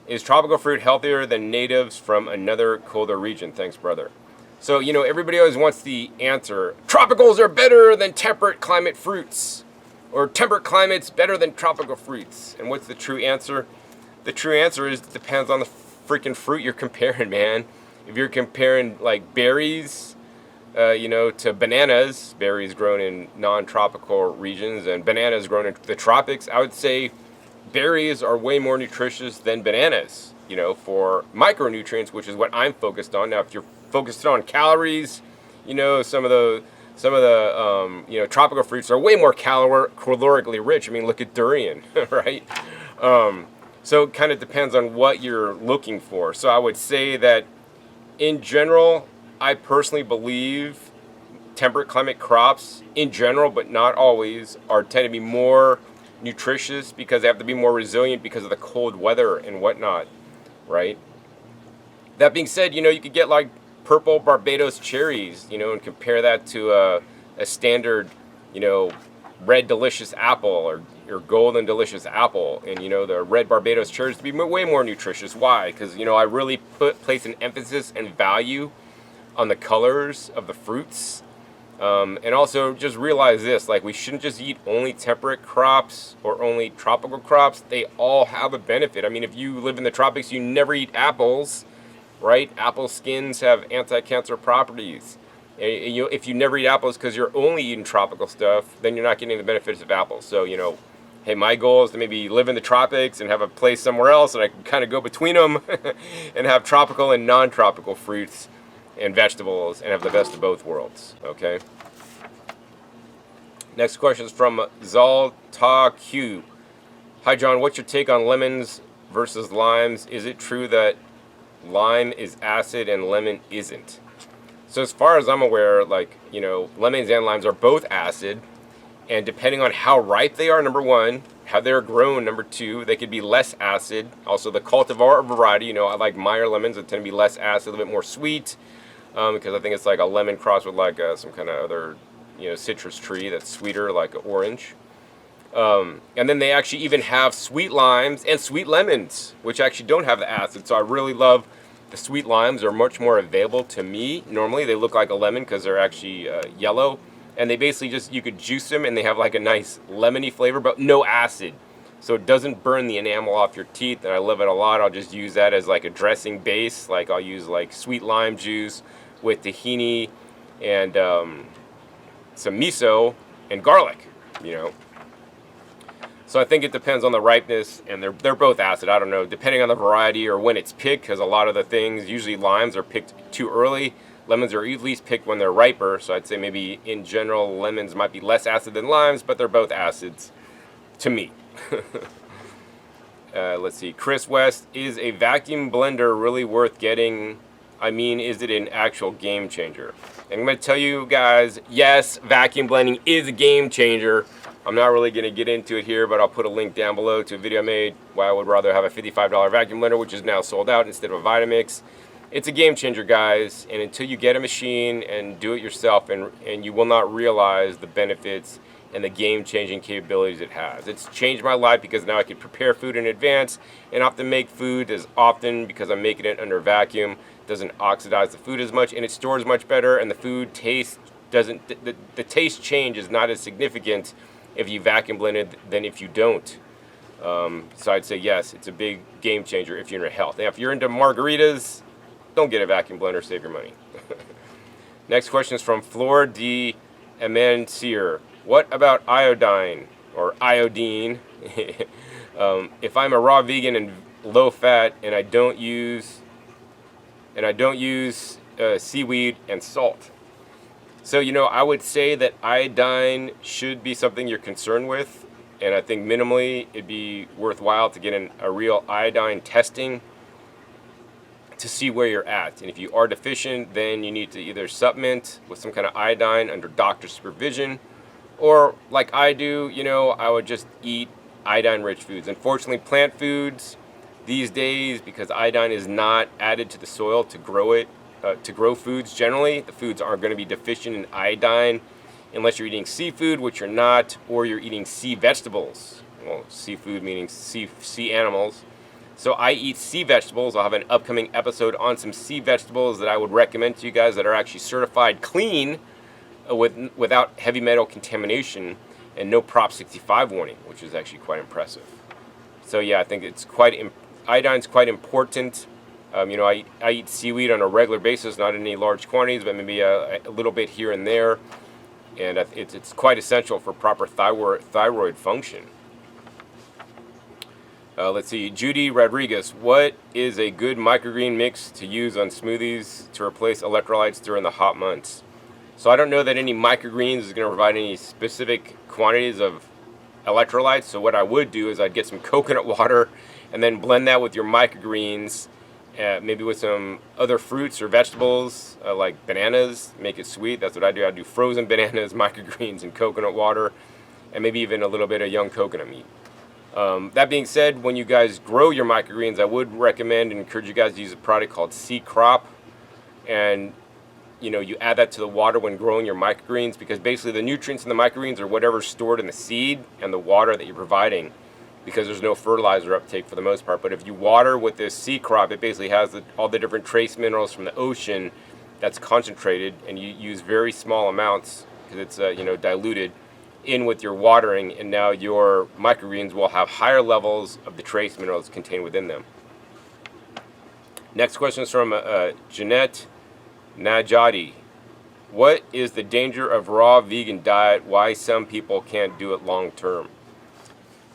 Is tropical fruit healthier than natives from another colder region? Thanks, brother. So, you know, everybody always wants the answer. Tropicals are better than temperate climate fruits. Or temperate climates better than tropical fruits. And what's the true answer? The true answer is it depends on the freaking fruit you're comparing, man. If you're comparing like berries, you know, to bananas, berries grown in non-tropical regions and bananas grown in the tropics, I would say berries are way more nutritious than bananas, you know, for micronutrients, which is what I'm focused on. Now, if you're focused on calories, you know, some of the you know, tropical fruits are way more calorically rich. I mean, look at durian, right? So it kind of depends on what you're looking for. So I would say that in general, I personally believe temperate climate crops in general, but not always, tend to be more nutritious because they have to be more resilient because of the cold weather and whatnot, right? That being said, you know, you could get like purple Barbados cherries, you know, and compare that to a standard, you know, red delicious apple or golden delicious apple, and you know the red Barbados cherries to be way more nutritious. Why? Because you know I really place an emphasis and value on the colors of the fruits, and also just realize this: like we shouldn't just eat only temperate crops or only tropical crops. They all have a benefit. I mean, if you live in the tropics, you never eat apples, right? Apple skins have anti-cancer properties. If you never eat apples because you're only eating tropical stuff, then you're not getting the benefits of apples. So, you know, hey, my goal is to maybe live in the tropics and have a place somewhere else, and I can kind of go between them and have tropical and non-tropical fruits and vegetables and have the best of both worlds, okay? Next question is from Zalta Q. Hi, John. What's your take on lemons versus limes? Is it true that lime is acid and lemon isn't? So as far as I'm aware, like, you know, lemons and limes are both acid, and depending on how ripe they are, number one, how they're grown, number two, they could be less acid. Also, the cultivar variety, you know, I like Meyer lemons that tend to be less acid, a little bit more sweet, because I think it's like a lemon crossed with like some kind of other, you know, citrus tree that's sweeter, like an orange. And then they actually even have sweet limes and sweet lemons, which actually don't have the acid. So I really love the sweet limes. Are much more available to me. Normally they look like a lemon because they're actually yellow, and they basically just, you could juice them and they have like a nice lemony flavor, but no acid. So it doesn't burn the enamel off your teeth, and I love it a lot. I'll just use that as like a dressing base. Like I'll use like sweet lime juice with tahini and some miso and garlic, you know. So I think it depends on the ripeness, and they're both acid. I don't know, depending on the variety or when it's picked, because a lot of the things, usually limes are picked too early. Lemons are at least picked when they're riper. So I'd say maybe in general lemons might be less acid than limes, but they're both acids to me. Let's see. Chris West, is a vacuum blender really worth getting? I mean, is it an actual game changer? And I'm going to tell you guys, yes, vacuum blending is a game changer. I'm not really going to get into it here, but I'll put a link down below to a video I made why I would rather have a $55 vacuum blender, which is now sold out, instead of a Vitamix. It's a game changer, guys, and until you get a machine and do it yourself, and you will not realize the benefits and the game-changing capabilities it has. It's changed my life because now I can prepare food in advance and often make food as often because I'm making it under vacuum. It doesn't oxidize the food as much, and it stores much better, and the food taste doesn't, the taste change is not as significant if you vacuum blend it than if you don't. So I'd say yes, it's a big game changer if you're into health. Now, if you're into margaritas, don't get a vacuum blender, save your money. Next question is from Flor D. Amansir, what about iodine or iodine? If I'm a raw vegan and low fat and I don't use seaweed and salt. So, I would say that iodine should be something you're concerned with, and I think minimally it'd be worthwhile to get a real iodine testing to see where you're at. And if you are deficient, then you need to either supplement with some kind of iodine under doctor supervision, or like I do, I would just eat iodine-rich foods. Unfortunately, plant foods these days, because iodine is not added to the soil to grow it, to grow foods generally, the foods aren't going to be deficient in iodine unless you're eating seafood, which you're not, or you're eating sea vegetables. Well, seafood meaning sea animals. So I eat sea vegetables. I'll have an upcoming episode on some sea vegetables that I would recommend to you guys that are actually certified clean without heavy metal contamination and no Prop 65 warning, which is actually quite impressive. So yeah, I think it's iodine's quite important. I eat seaweed on a regular basis, not in any large quantities, but maybe a little bit here and there. And it's quite essential for proper thyroid function. Let's see, Judy Rodriguez, what is a good microgreen mix to use on smoothies to replace electrolytes during the hot months? So I don't know that any microgreens is going to provide any specific quantities of electrolytes. So what I would do is I'd get some coconut water and then blend that with your microgreens, maybe with some other fruits or vegetables like bananas, make it sweet. That's what I do. I do frozen bananas, microgreens, and coconut water, and maybe even a little bit of young coconut meat. That being said, when you guys grow your microgreens, I would recommend and encourage you guys to use a product called okraw, and you add that to the water when growing your microgreens, because basically the nutrients in the microgreens are whatever's stored in the seed and the water that you're providing, because there's no fertilizer uptake for the most part. But if you water with this okraw, it basically has all the different trace minerals from the ocean that's concentrated, and you use very small amounts because it's diluted in with your watering, and now your microgreens will have higher levels of the trace minerals contained within them. Next question is from Jeanette Najadi. What is the danger of raw vegan diet? Why some people can't do it long term?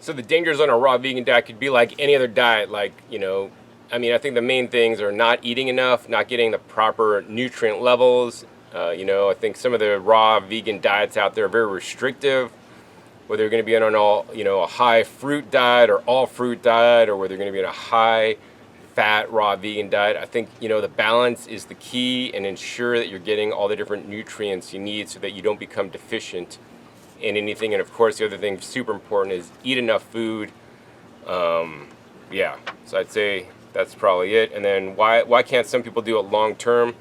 So the dangers on a raw vegan diet could be like any other diet, I think the main things are not eating enough, not getting the proper nutrient levels. I think some of the raw vegan diets out there are very restrictive, whether you're going to be on a high fruit diet or all fruit diet, or whether you're going to be on a high fat raw vegan diet. I think, the balance is the key, and ensure that you're getting all the different nutrients you need so that you don't become deficient in anything. And of course, the other thing super important is eat enough food. So I'd say that's probably it. And then why can't some people do it long term?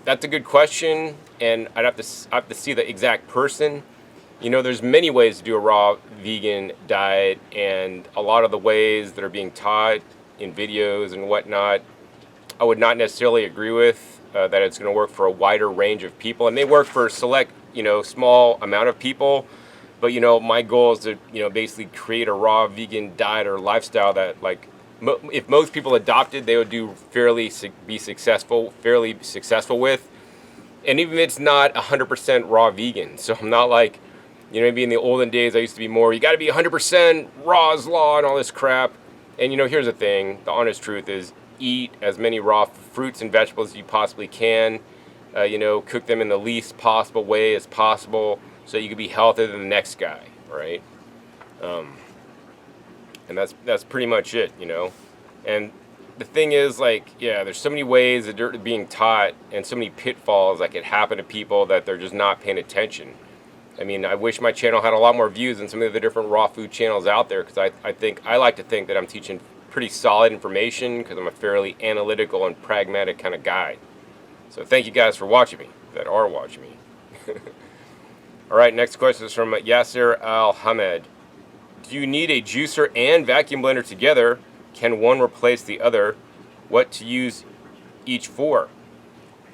That's a good question, and I'd have to see the exact person. There's many ways to do a raw vegan diet, and a lot of the ways that are being taught in videos and whatnot, I would not necessarily agree with that it's going to work for a wider range of people. It may work for a select, small amount of people, but my goal is to, basically create a raw vegan diet or lifestyle that, if most people adopted, they would fairly successful with. And even if it's not 100% raw vegan, so I'm not like, maybe in the olden days I used to be more, you got to be 100% raw's law and all this crap. And here's the thing, the honest truth is, eat as many raw fruits and vegetables as you possibly can. Cook them in the least possible way as possible so you can be healthier than the next guy, right? And that's pretty much it, And the thing is, there's so many ways that they're being taught and so many pitfalls that could happen to people that they're just not paying attention. I wish my channel had a lot more views than some of the different raw food channels out there, because I like to think that I'm teaching pretty solid information, because I'm a fairly analytical and pragmatic kind of guy. So thank you guys for watching me, that are watching me. All right, next question is from Yasser Al-Hamed. Do you need a juicer and vacuum blender together? Can one replace the other? What to use each for?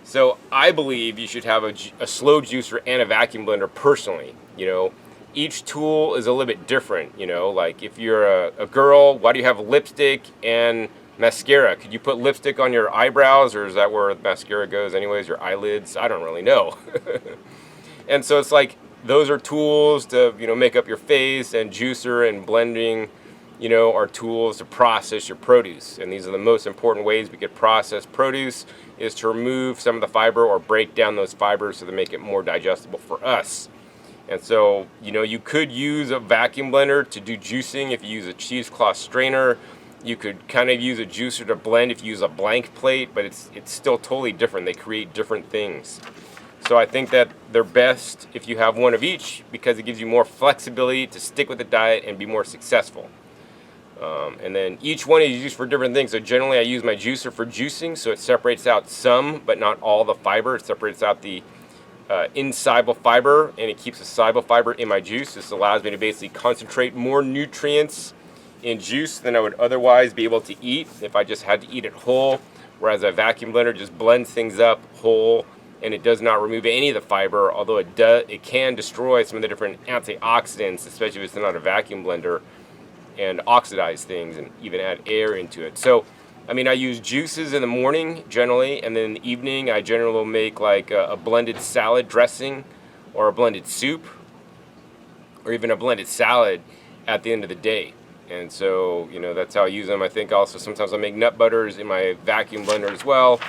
So I believe you should have a slow juicer and a vacuum blender personally. Each tool is a little bit different. Like if you're a girl, why do you have lipstick and mascara? Could you put lipstick on your eyebrows, or is that where mascara goes anyways, your eyelids? I don't really know. And so it's like those are tools to, make up your face, and juicer and blending, are tools to process your produce. And these are the most important ways we could process produce, is to remove some of the fiber or break down those fibers so to make it more digestible for us. And so, you could use a vacuum blender to do juicing if you use a cheesecloth strainer. You could kind of use a juicer to blend if you use a blank plate, but it's still totally different. They create different things. So I think that they're best if you have one of each, because it gives you more flexibility to stick with the diet and be more successful. And then each one is used for different things. So generally I use my juicer for juicing, so it separates out some, but not all the fiber. It separates out the insoluble fiber, and it keeps the soluble fiber in my juice. This allows me to basically concentrate more nutrients in juice than I would otherwise be able to eat if I just had to eat it whole, whereas a vacuum blender just blends things up whole, and it does not remove any of the fiber, although it can destroy some of the different antioxidants, especially if it's not a vacuum blender, and oxidize things and even add air into it. So I use juices in the morning generally, and then in the evening I generally will make like a blended salad dressing, or a blended soup, or even a blended salad at the end of the day. And so, that's how I use them. I think also sometimes I'll make nut butters in my vacuum blender as well,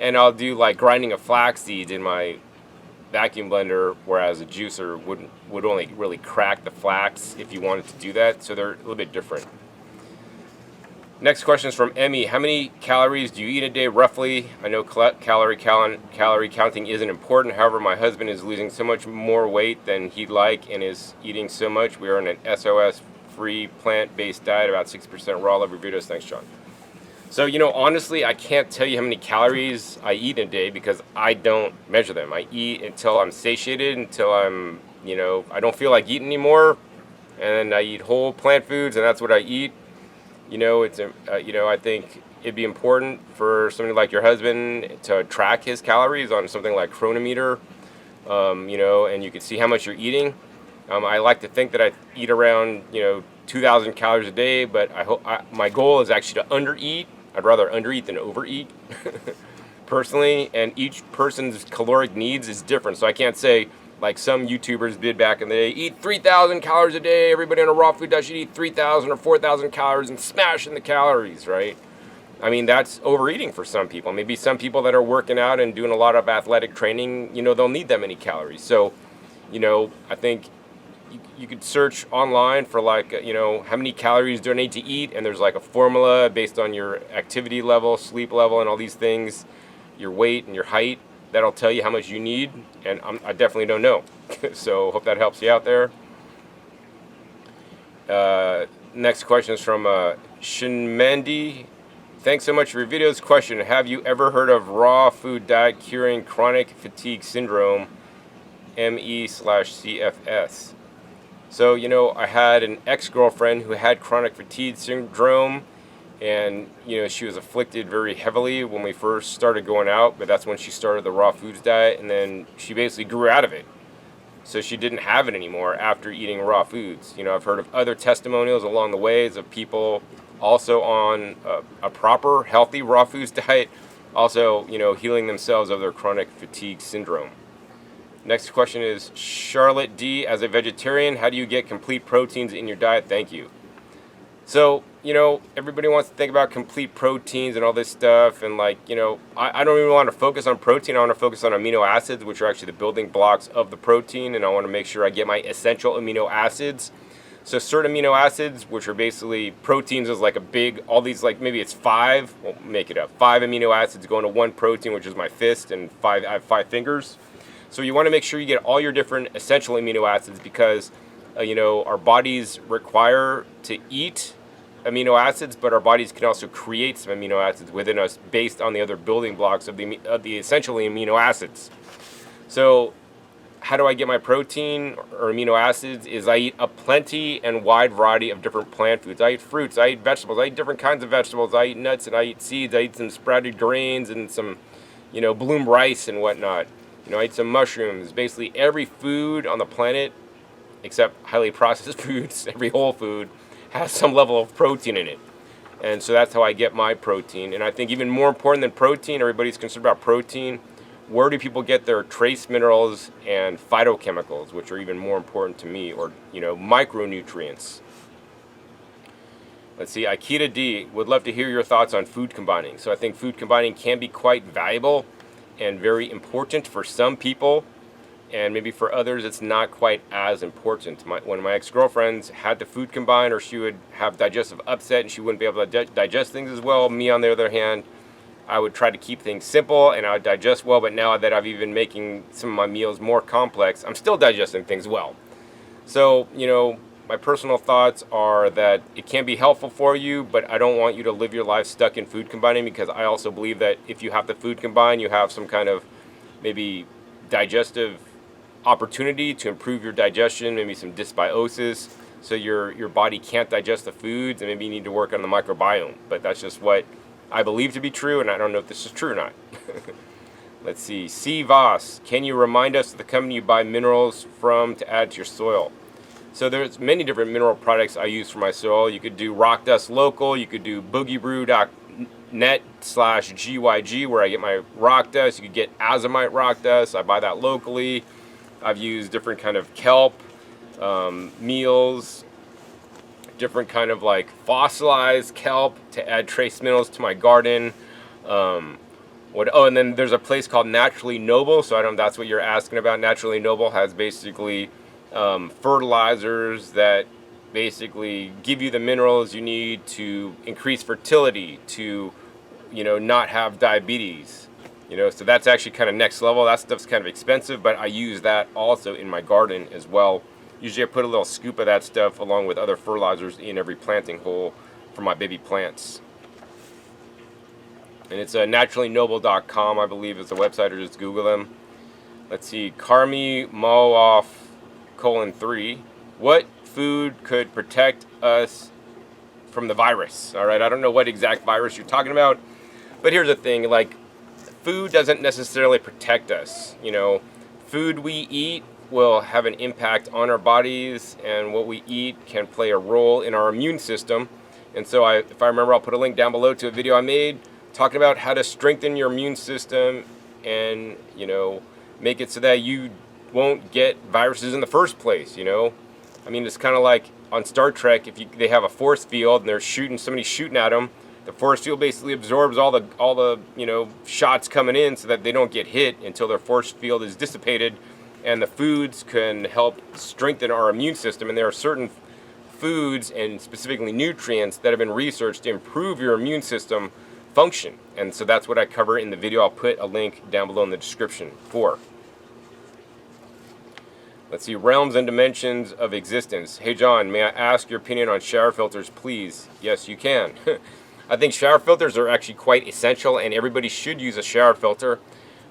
and I'll do like grinding of flax seeds in my vacuum blender, whereas a juicer would only really crack the flax if you wanted to do that. So they're a little bit different. Next question is from Emmy. How many calories do you eat a day roughly? I know calorie counting isn't important. However, my husband is losing so much more weight than he'd like and is eating so much. We are on an SOS-free plant-based diet, about 6% raw. Love your videos. Thanks, John. So, honestly, I can't tell you how many calories I eat in a day because I don't measure them. I eat until I'm satiated, until I'm, I don't feel like eating anymore. And then I eat whole plant foods, and that's what I eat. I think it'd be important for somebody like your husband to track his calories on something like Chronometer, and you can see how much you're eating. I like to think that I eat around, 2,000 calories a day, but my goal is actually to undereat. I'd rather undereat than overeat, personally, and each person's caloric needs is different. So I can't say, like some YouTubers did back in the day, eat 3,000 calories a day. Everybody on a raw food diet should eat 3,000 or 4,000 calories and smash in the calories, right? That's overeating for some people. Maybe some people that are working out and doing a lot of athletic training, they'll need that many calories. So, I think you could search online for like, how many calories do I need to eat? And there's like a formula based on your activity level, sleep level, and all these things, your weight and your height. That'll tell you how much you need, and I definitely don't know. So hope that helps you out there. Next question is from Shinmandi. Thanks so much for your videos. Question: have you ever heard of raw food diet curing chronic fatigue syndrome, ME/CFS? So, I had an ex-girlfriend who had chronic fatigue syndrome, and, she was afflicted very heavily when we first started going out, but that's when she started the raw foods diet, and then she basically grew out of it. So she didn't have it anymore after eating raw foods. I've heard of other testimonials along the ways of people also on a proper, healthy raw foods diet, also, healing themselves of their chronic fatigue syndrome. Next question is Charlotte D. As a vegetarian, how do you get complete proteins in your diet? Thank you. So, everybody wants to think about complete proteins and all this stuff, and I don't even want to focus on protein. I want to focus on amino acids, which are actually the building blocks of the protein, and I want to make sure I get my essential amino acids. So certain amino acids, which are basically proteins, is like a big, all these, like maybe it's 5, we'll make it up, 5 amino acids go into one protein, which is my fist, and I have 5 fingers. So you want to make sure you get all your different essential amino acids because, our bodies require to eat amino acids, but our bodies can also create some amino acids within us based on the other building blocks of the essential amino acids. So how do I get my protein or amino acids? Is I eat a plenty and wide variety of different plant foods. I eat fruits, I eat vegetables, I eat different kinds of vegetables, I eat nuts and I eat seeds, I eat some sprouted grains and some, bloom rice and whatnot. I eat some mushrooms. Basically every food on the planet, except highly processed foods, every whole food, has some level of protein in it. And so that's how I get my protein. And I think even more important than protein, everybody's concerned about protein, where do people get their trace minerals and phytochemicals, which are even more important to me, or, micronutrients? Let's see, Akita D would love to hear your thoughts on food combining. So I think food combining can be quite valuable and very important for some people, and maybe for others it's not quite as important. One of my ex-girlfriends had to food combine, or she would have digestive upset and she wouldn't be able to digest things as well. Me, on the other hand, I would try to keep things simple and I would digest well, but now that I've even making some of my meals more complex, I'm still digesting things well. So, my personal thoughts are that it can be helpful for you, but I don't want you to live your life stuck in food combining, because I also believe that if you have to food combine, you have some kind of maybe digestive opportunity to improve your digestion, maybe some dysbiosis, so your body can't digest the foods, and maybe you need to work on the microbiome. But that's just what I believe to be true, and I don't know if this is true or not. Let's see, C. Voss, can you remind us of the company you buy minerals from to add to your soil? So there's many different mineral products I use for my soil. You could do Rock Dust Local, you could do boogiebrew.net/GYG, where I get my rock dust. You could get azomite rock dust, I buy that locally. I've used different kind of kelp, meals, different kind of like fossilized kelp to add trace minerals to my garden. And then there's a place called Naturally Noble, so I don't know if that's what you're asking about. Naturally Noble has basically fertilizers that basically give you the minerals you need to increase fertility, to not have diabetes, so that's actually kind of next level. That stuff's kind of expensive, but I use that also in my garden as well. Usually I put a little scoop of that stuff along with other fertilizers in every planting hole for my baby plants. And it's naturallynoble.com, I believe is the website, or just Google them. Let's see, Carmi Mooff :3, what food could protect us from the virus? All right, I don't know what exact virus you're talking about, but here's the thing, like, food doesn't necessarily protect us. Food we eat will have an impact on our bodies, and what we eat can play a role in our immune system. And so if I remember, I'll put a link down below to a video I made talking about how to strengthen your immune system and, make it so that you won't get viruses in the first place. It's kind of like on Star Trek, they have a force field and they're somebody's shooting at them. The force field basically absorbs all the shots coming in, so that they don't get hit until their force field is dissipated. And the foods can help strengthen our immune system, and there are certain foods and specifically nutrients that have been researched to improve your immune system function. And so that's what I cover in the video. I'll put a link down below in the description for. Let's see, realms and dimensions of existence. Hey John, may I ask your opinion on shower filters, please? Yes, you can. I think shower filters are actually quite essential, and everybody should use a shower filter.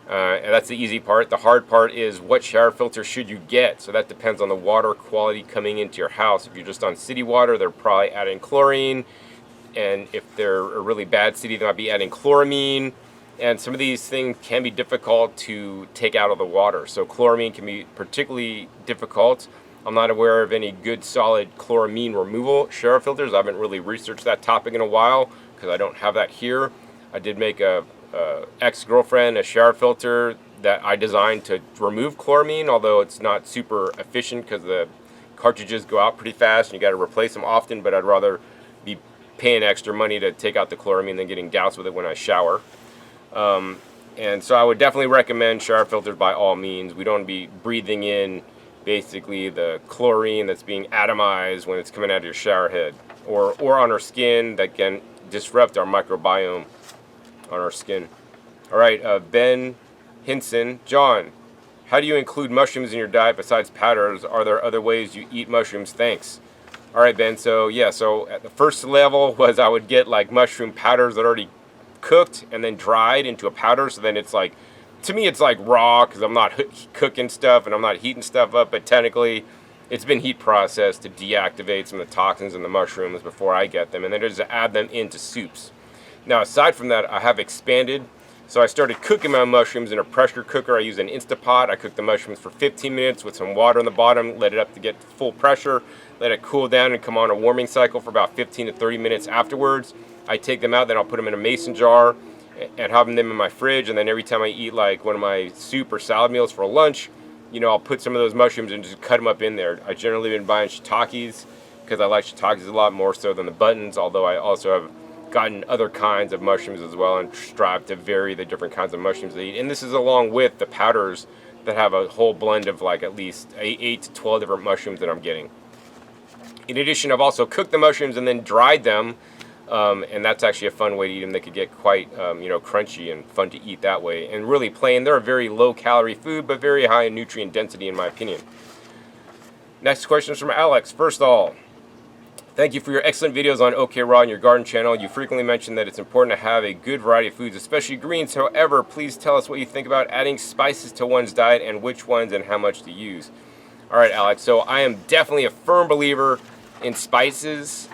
And that's the easy part. The hard part is, what shower filter should you get? So that depends on the water quality coming into your house. If you're just on city water, they're probably adding chlorine. And if they're a really bad city, they might be adding chloramine. And some of these things can be difficult to take out of the water. So chloramine can be particularly difficult. I'm not aware of any good solid chloramine removal shower filters. I haven't really researched that topic in a while because I don't have that here. I did make a ex-girlfriend a shower filter that I designed to remove chloramine, although it's not super efficient because the cartridges go out pretty fast and you got to replace them often. But I'd rather be paying extra money to take out the chloramine than getting doused with it when I shower. And so I would definitely recommend shower filters by all means. We don't be breathing in basically the chlorine that's being atomized when it's coming out of your shower head, or on our skin, that can disrupt our microbiome on our skin. All right, Ben Hinson, John, how do you include mushrooms in your diet besides powders? Are there other ways you eat mushrooms? Thanks. All right, Ben, so at the first level was I would get like mushroom powders that are already cooked and then dried into a powder, so then it's like, to me it's like raw because I'm not cooking stuff and I'm not heating stuff up, but technically it's been heat processed to deactivate some of the toxins in the mushrooms before I get them, and then just add them into soups. Now aside from that, I have expanded, so I started cooking my mushrooms in a pressure cooker. I use an Instapot. I cook the mushrooms for 15 minutes with some water on the bottom, let it up to get full pressure, let it cool down and come on a warming cycle for about 15 to 30 minutes afterwards. I take them out, then I'll put them in a mason jar, and having them in my fridge. And then every time I eat like one of my soup or salad meals for lunch, I'll put some of those mushrooms and just cut them up in there. I generally been buying shiitakes because I like shiitakes a lot more so than the buttons, although I also have gotten other kinds of mushrooms as well and strive to vary the different kinds of mushrooms I eat. And this is along with the powders that have a whole blend of like at least 8 to 12 different mushrooms that I'm getting. In addition, I've also cooked the mushrooms and then dried them, and that's actually a fun way to eat them. They could get quite crunchy and fun to eat that way. And really plain, they're a very low calorie food but very high in nutrient density in my opinion. Next question is from Alex. First of all, thank you for your excellent videos on okraw and your garden channel. You frequently mention that it's important to have a good variety of foods, especially greens. However, please tell us what you think about adding spices to one's diet and which ones and how much to use. All right, Alex, so I am definitely a firm believer in spices.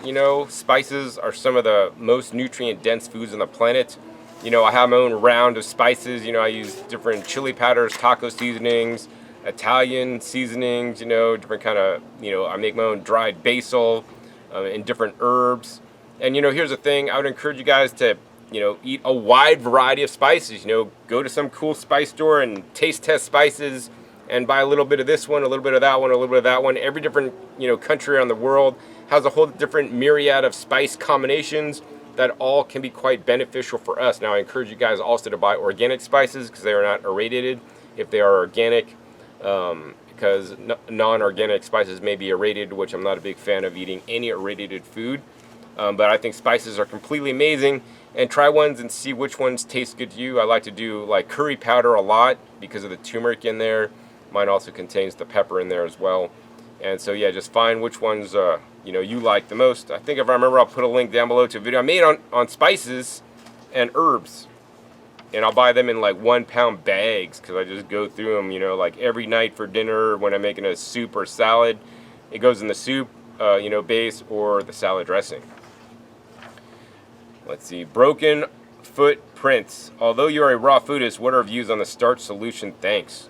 Spices are some of the most nutrient-dense foods on the planet. I have my own round of spices. I use different chili powders, taco seasonings, Italian seasonings, different kind of, I make my own dried basil, and different herbs. And here's the thing, I would encourage you guys to eat a wide variety of spices. Go to some cool spice store and taste test spices and buy a little bit of this one, a little bit of that one, a little bit of that one. Every different country around the world has a whole different myriad of spice combinations that all can be quite beneficial for us. Now I encourage you guys also to buy organic spices because they are not irradiated if they are organic, because non-organic spices may be irradiated, which I'm not a big fan of eating any irradiated food. But I think spices are completely amazing, and try ones and see which ones taste good to you. I like to do like curry powder a lot because of the turmeric in there. Mine also contains the pepper in there as well. And so yeah, just find which ones you like the most. I think if I remember, I'll put a link down below to a video I made on spices and herbs. And I'll buy them in like 1 pound bags because I just go through them, like every night for dinner when I'm making a soup or salad. It goes in the soup, base or the salad dressing. Let's see, broken footprints. Although you are a raw foodist, what are your views on the starch solution? Thanks.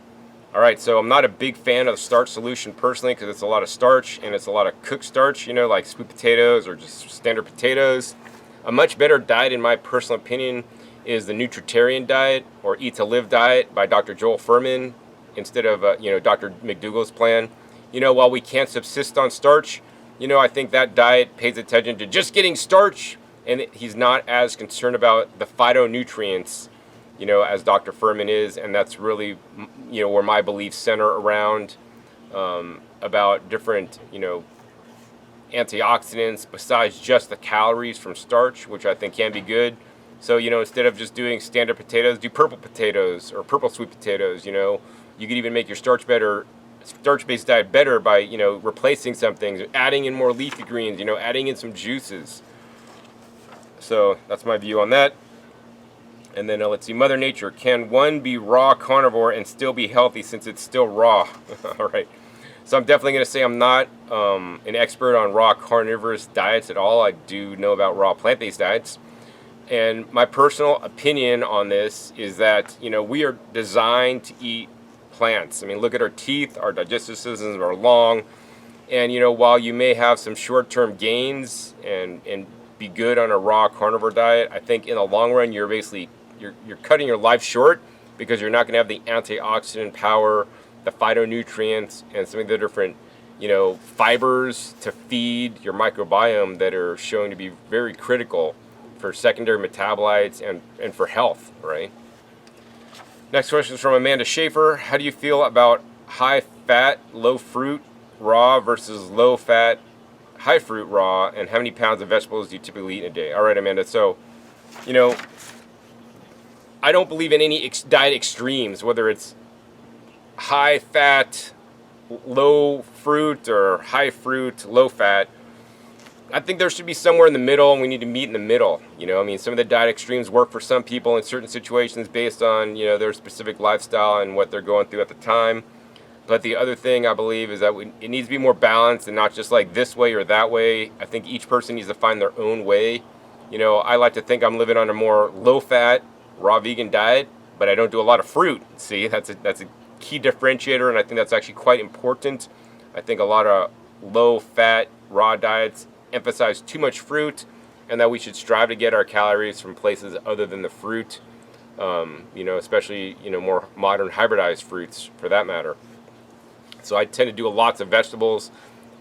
All right, so I'm not a big fan of the starch solution personally because it's a lot of starch and it's a lot of cooked starch, like sweet potatoes or just standard potatoes. A much better diet, in my personal opinion, is the Nutritarian diet or Eat to Live diet by Dr. Joel Fuhrman instead of Dr. McDougall's plan. While we can't subsist on starch, I think that diet pays attention to just getting starch, and he's not as concerned about the phytonutrients, as Dr. Fuhrman is, and that's really, where my beliefs center around, about different, antioxidants besides just the calories from starch, which I think can be good. So, instead of just doing standard potatoes, do purple potatoes or purple sweet potatoes. You could even make your starch-based diet better by, replacing some things, adding in more leafy greens, adding in some juices. So that's my view on that. And then let's see, Mother Nature. Can one be raw carnivore and still be healthy since it's still raw? All right. So I'm definitely going to say I'm not an expert on raw carnivorous diets at all. I do know about raw plant-based diets. And my personal opinion on this is that, we are designed to eat plants. I mean, look at our teeth, our digestive systems are long. And, while you may have some short-term gains and be good on a raw carnivore diet, I think in the long run, you're basically, you're cutting your life short because you're not going to have the antioxidant power, the phytonutrients, and some of the different, fibers to feed your microbiome that are shown to be very critical for secondary metabolites and for health, right? Next question is from Amanda Schaefer. How do you feel about high fat, low fruit raw versus low fat, high fruit raw, and how many pounds of vegetables do you typically eat in a day? All right, Amanda, so, I don't believe in any diet extremes, whether it's high fat, low fruit, or high fruit, low fat. I think there should be somewhere in the middle, and we need to meet in the middle. Some of the diet extremes work for some people in certain situations based on, their specific lifestyle and what they're going through at the time. But the other thing I believe is that it needs to be more balanced and not just like this way or that way. I think each person needs to find their own way. I like to think I'm living on a more low-fat, raw vegan diet, but I don't do a lot of fruit. See, that's a key differentiator, and I think that's actually quite important. I think a lot of low-fat, raw diets emphasize too much fruit, and that we should strive to get our calories from places other than the fruit. especially, more modern hybridized fruits for that matter. So I tend to do lots of vegetables.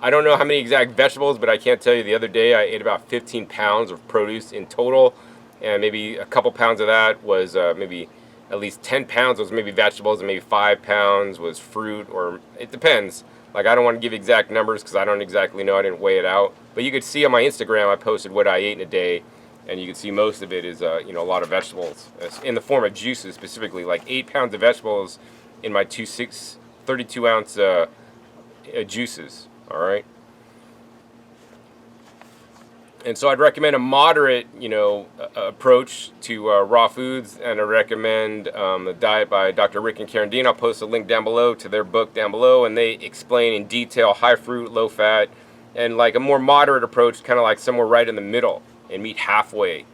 I don't know how many exact vegetables, but I can't tell you. The other day I ate about 15 pounds of produce in total, and maybe a couple pounds of that was maybe at least 10 pounds was maybe vegetables, and maybe 5 pounds was fruit, or it depends. Like, I don't want to give exact numbers because I don't exactly know. I didn't weigh it out. But you could see on my Instagram I posted what I ate in a day, and you can see most of it is a lot of vegetables in the form of juices, specifically like 8 pounds of vegetables in my 32 ounce juices. All right. And so I'd recommend a moderate, approach to raw foods, and I recommend a diet by Dr. Rick and Karen Dean. I'll post a link down below to their book down below, and they explain in detail high fruit, low fat, and like a more moderate approach, kind of like somewhere right in the middle, and meet halfway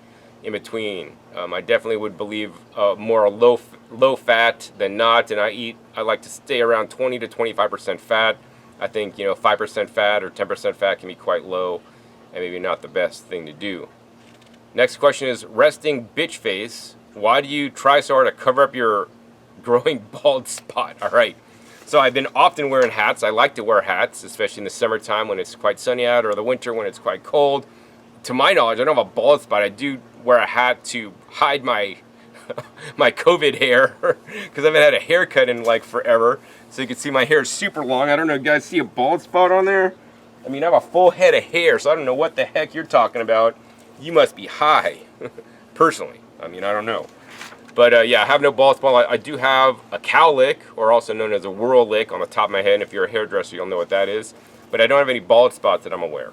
in between. I definitely would believe more low fat than not, and I like to stay around 20 to 25% fat. I think 5% fat or 10% fat can be quite low, and maybe not the best thing to do. Next question is, resting bitch face. Why do you try so hard to cover up your growing bald spot? All right. So I've been often wearing hats. I like to wear hats, especially in the summertime when it's quite sunny out, or the winter when it's quite cold. To my knowledge, I don't have a bald spot. I do wear a hat to hide my my COVID hair because I haven't had a haircut in like forever. So you can see my hair is super long. I don't know, guys, see a bald spot on there? I mean, I have a full head of hair, so I don't know what the heck you're talking about. You must be high, personally. I mean, I don't know. But yeah, I have no bald spot. I do have a cow lick, or also known as a whirl lick, on the top of my head. And if you're a hairdresser, you'll know what that is. But I don't have any bald spots that I'm aware.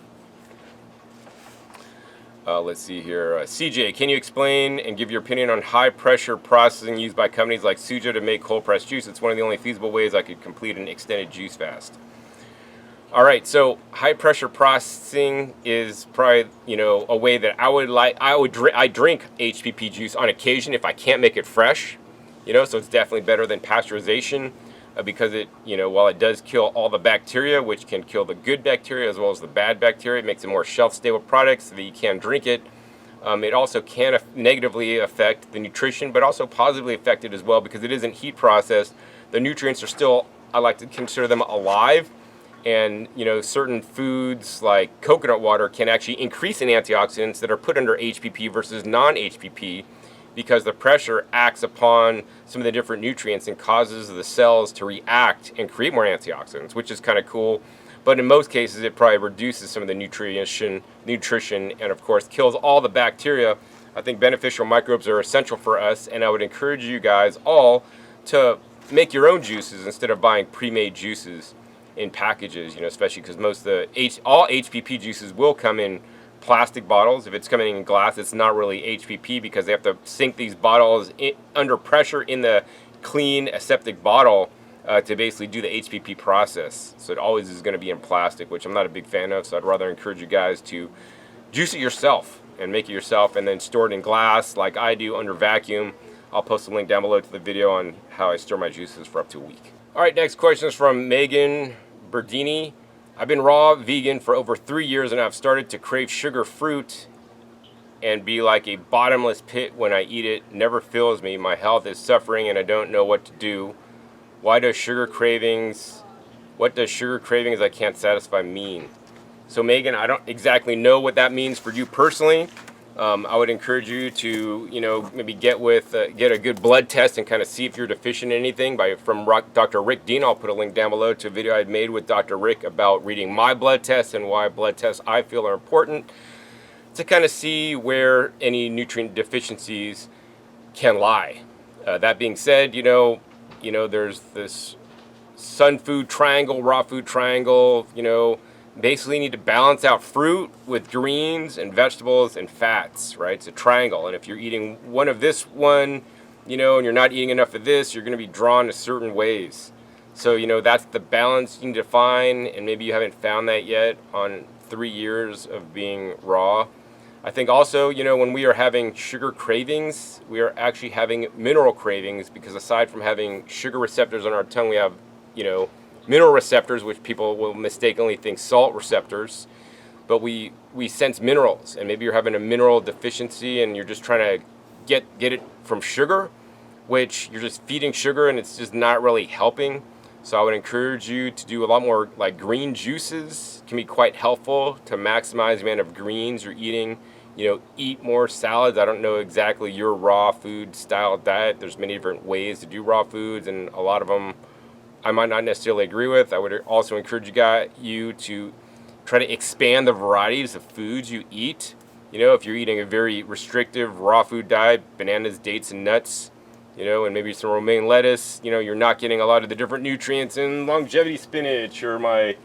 Let's see here. CJ, can you explain and give your opinion on high-pressure processing used by companies like Suja to make cold-pressed juice? It's one of the only feasible ways I could complete an extended juice fast. All right, so high-pressure processing is probably, a way that I drink HPP juice on occasion if I can't make it fresh, so it's definitely better than pasteurization. Because it, while it does kill all the bacteria, which can kill the good bacteria as well as the bad bacteria, it makes it more shelf-stable product so that you can drink it. It also can negatively affect the nutrition, but also positively affect it as well because it isn't heat processed. The nutrients are still, I like to consider them alive. And, certain foods like coconut water can actually increase in antioxidants that are put under HPP versus non-HPP, because the pressure acts upon some of the different nutrients and causes the cells to react and create more antioxidants, which is kind of cool. But in most cases, it probably reduces some of the nutrition, and of course kills all the bacteria. I think beneficial microbes are essential for us, and I would encourage you guys all to make your own juices instead of buying pre-made juices in packages, especially because all HPP juices will come in plastic bottles. If it's coming in glass, it's not really HPP because they have to sink these bottles under pressure in the clean aseptic bottle to basically do the HPP process. So it always is going to be in plastic, which I'm not a big fan of. So I'd rather encourage you guys to juice it yourself and make it yourself and then store it in glass like I do under vacuum. I'll post a link down below to the video on how I store my juices for up to a week. All right, next question is from Megan Berdini. I've been raw vegan for over 3 years, and I've started to crave sugar fruit and be like a bottomless pit when I eat it. Never fills me. My health is suffering, and I don't know what to do. What does sugar cravings I can't satisfy mean? So Megan, I don't exactly know what that means for you personally. I would encourage you to, maybe get a good blood test and kind of see if you're deficient in anything from Dr. Rick Dean. I'll put a link down below to a video I made with Dr. Rick about reading my blood tests and why blood tests I feel are important to kind of see where any nutrient deficiencies can lie. That being said, there's this sun food triangle, raw food triangle, basically you need to balance out fruit with greens and vegetables and fats, right? It's a triangle. And if you're eating one of this one, and you're not eating enough of this, you're going to be drawn to certain ways. So, that's the balance you need to find. And maybe you haven't found that yet on 3 years of being raw. I think also, when we are having sugar cravings, we are actually having mineral cravings, because aside from having sugar receptors on our tongue, we have, mineral receptors, which people will mistakenly think salt receptors, but we sense minerals. And maybe you're having a mineral deficiency and you're just trying to get it from sugar. which you're just feeding sugar and it's just not really helping. So I would encourage you to do a lot more like green juices. Can be quite helpful to maximize the amount of greens you're eating. Eat more salads. I don't know exactly your raw food style diet. There's many different ways to do raw foods, and a lot of them I might not necessarily agree with. I would also encourage you to try to expand the varieties of foods you eat. If you're eating a very restrictive raw food diet, bananas, dates, and nuts, and maybe some romaine lettuce, you're not getting a lot of the different nutrients in longevity spinach or my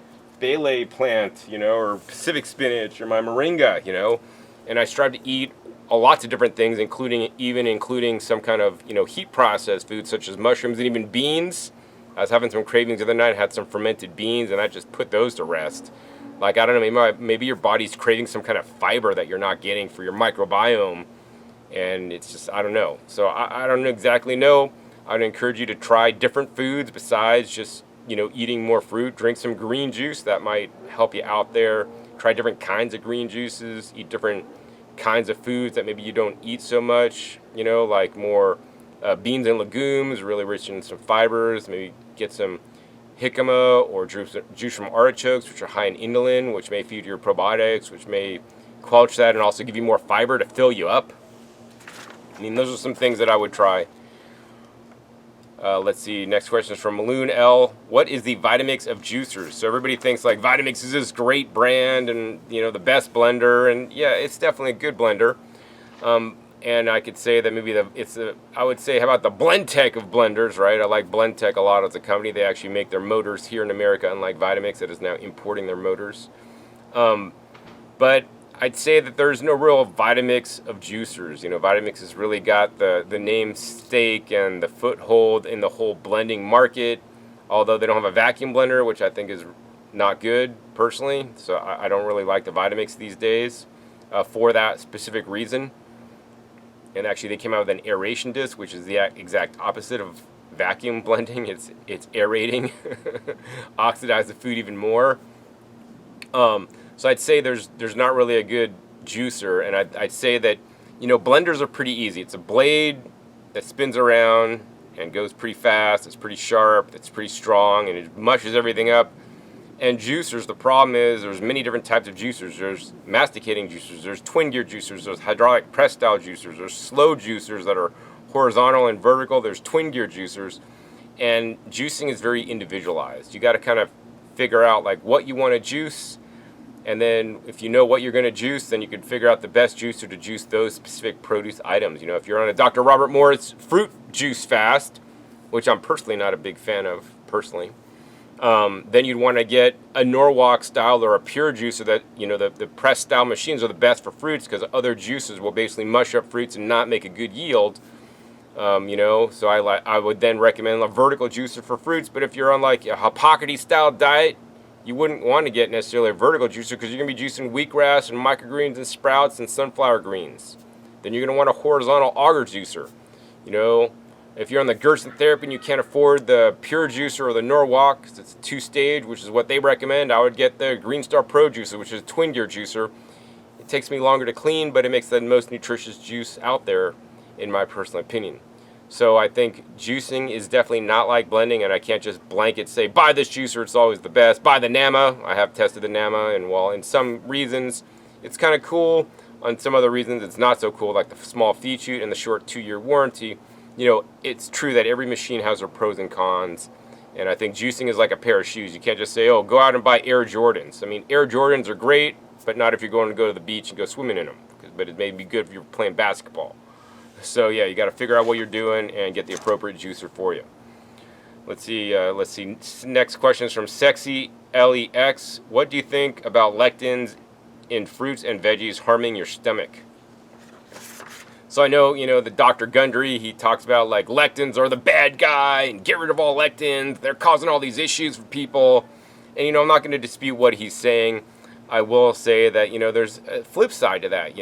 Bailey plant, or Pacific spinach or my moringa, And I strive to eat lots of different things, including some kind of, heat processed foods such as mushrooms and even beans. I was having some cravings the other night, had some fermented beans, and I just put those to rest. Like, I don't know, maybe your body's craving some kind of fiber that you're not getting for your microbiome. And it's just, I don't know. So I don't exactly know. I would encourage you to try different foods besides just, eating more fruit. Drink some green juice. That might help you out there. Try different kinds of green juices. Eat different kinds of foods that maybe you don't eat so much, like more beans and legumes, really rich in some fibers. Maybe get some jicama or juice from artichokes, which are high in inulin, which may feed your probiotics, which may quench that and also give you more fiber to fill you up. Those are some things that I would try. Let's see. Next question is from Maloon L. What is the Vitamix of juicers? So everybody thinks like Vitamix is this great brand and the best blender, and yeah, it's definitely a good blender. And I could say that maybe I would say, how about the Blendtec of blenders, right? I like Blendtec a lot as a company. They actually make their motors here in America, unlike Vitamix that is now importing their motors. But I'd say that there's no real Vitamix of juicers. Vitamix has really got the namesake and the foothold in the whole blending market, although they don't have a vacuum blender, which I think is not good, personally. So I don't really like the Vitamix these days for that specific reason. And actually, they came out with an aeration disc, which is the exact opposite of vacuum blending. It's aerating, oxidize the food even more. So I'd say there's not really a good juicer, and I'd say that blenders are pretty easy. It's a blade that spins around and goes pretty fast. It's pretty sharp. It's pretty strong, and it mushes everything up. And juicers, the problem is there's many different types of juicers. There's masticating juicers. There's twin gear juicers. There's hydraulic press style juicers. There's slow juicers that are horizontal and vertical. There's twin gear juicers, and juicing is very individualized. You got to kind of figure out like what you want to juice. And then if you know what you're going to juice, then you can figure out the best juicer to juice those specific produce items. If you're on a Dr. Robert Morris fruit juice fast, which I'm personally not a big fan of personally, then you'd want to get a Norwalk style or a pure juicer that, the press style machines are the best for fruits because other juices will basically mush up fruits and not make a good yield. So I would then recommend a vertical juicer for fruits. But if you're on like a Hippocrates style diet, you wouldn't want to get necessarily a vertical juicer because you're going to be juicing wheatgrass and microgreens and sprouts and sunflower greens. Then you're going to want a horizontal auger juicer. If you're on the Gerson therapy and you can't afford the pure juicer or the Norwalk, because it's 2-stage, which is what they recommend, I would get the Green Star Pro juicer, which is a twin gear juicer. It takes me longer to clean, but it makes the most nutritious juice out there, in my personal opinion. So I think juicing is definitely not like blending, and I can't just blanket say, buy this juicer, it's always the best. Buy the Nama. I have tested the Nama, and while in some reasons it's kind of cool, on some other reasons it's not so cool, like the small feed chute and the short 2-year warranty. It's true that every machine has their pros and cons, and I think juicing is like a pair of shoes. You can't just say, oh, go out and buy Air Jordans. I mean, Air Jordans are great, but not if you're going to go to the beach and go swimming in them, but it may be good if you're playing basketball. So yeah, you got to figure out what you're doing and get the appropriate juicer for you. Let's see. Next question is from Sexy LEX. What do you think about lectins in fruits and veggies harming your stomach? So I know, the Dr. Gundry, he talks about like lectins are the bad guy and get rid of all lectins. They're causing all these issues for people. And, I'm not going to dispute what he's saying. I will say that, there's a flip side to that,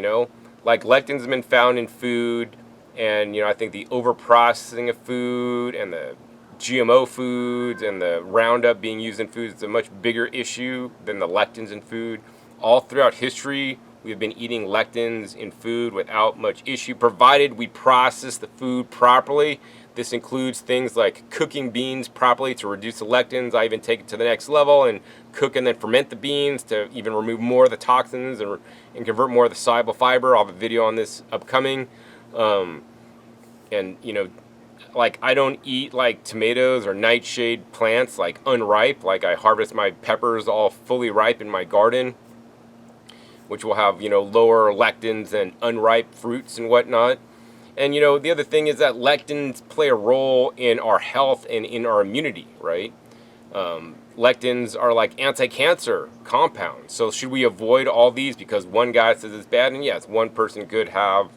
like lectins have been found in food. And, I think the overprocessing of food and the GMO foods and the Roundup being used in foods is a much bigger issue than the lectins in food. All throughout history, we've been eating lectins in food without much issue, provided we process the food properly. This includes things like cooking beans properly to reduce the lectins. I even take it to the next level and cook and then ferment the beans to even remove more of the toxins and convert more of the soluble fiber. I'll have a video on this upcoming. And, you know, like I don't eat like tomatoes or nightshade plants like unripe. Like I harvest my peppers all fully ripe in my garden, which will have, you know, lower lectins than unripe fruits and whatnot. And, you know, the other thing is that lectins play a role in our health and in our immunity, right? Lectins are like anti-cancer compounds. So should we avoid all these because one guy says it's bad? And yes, one person could have,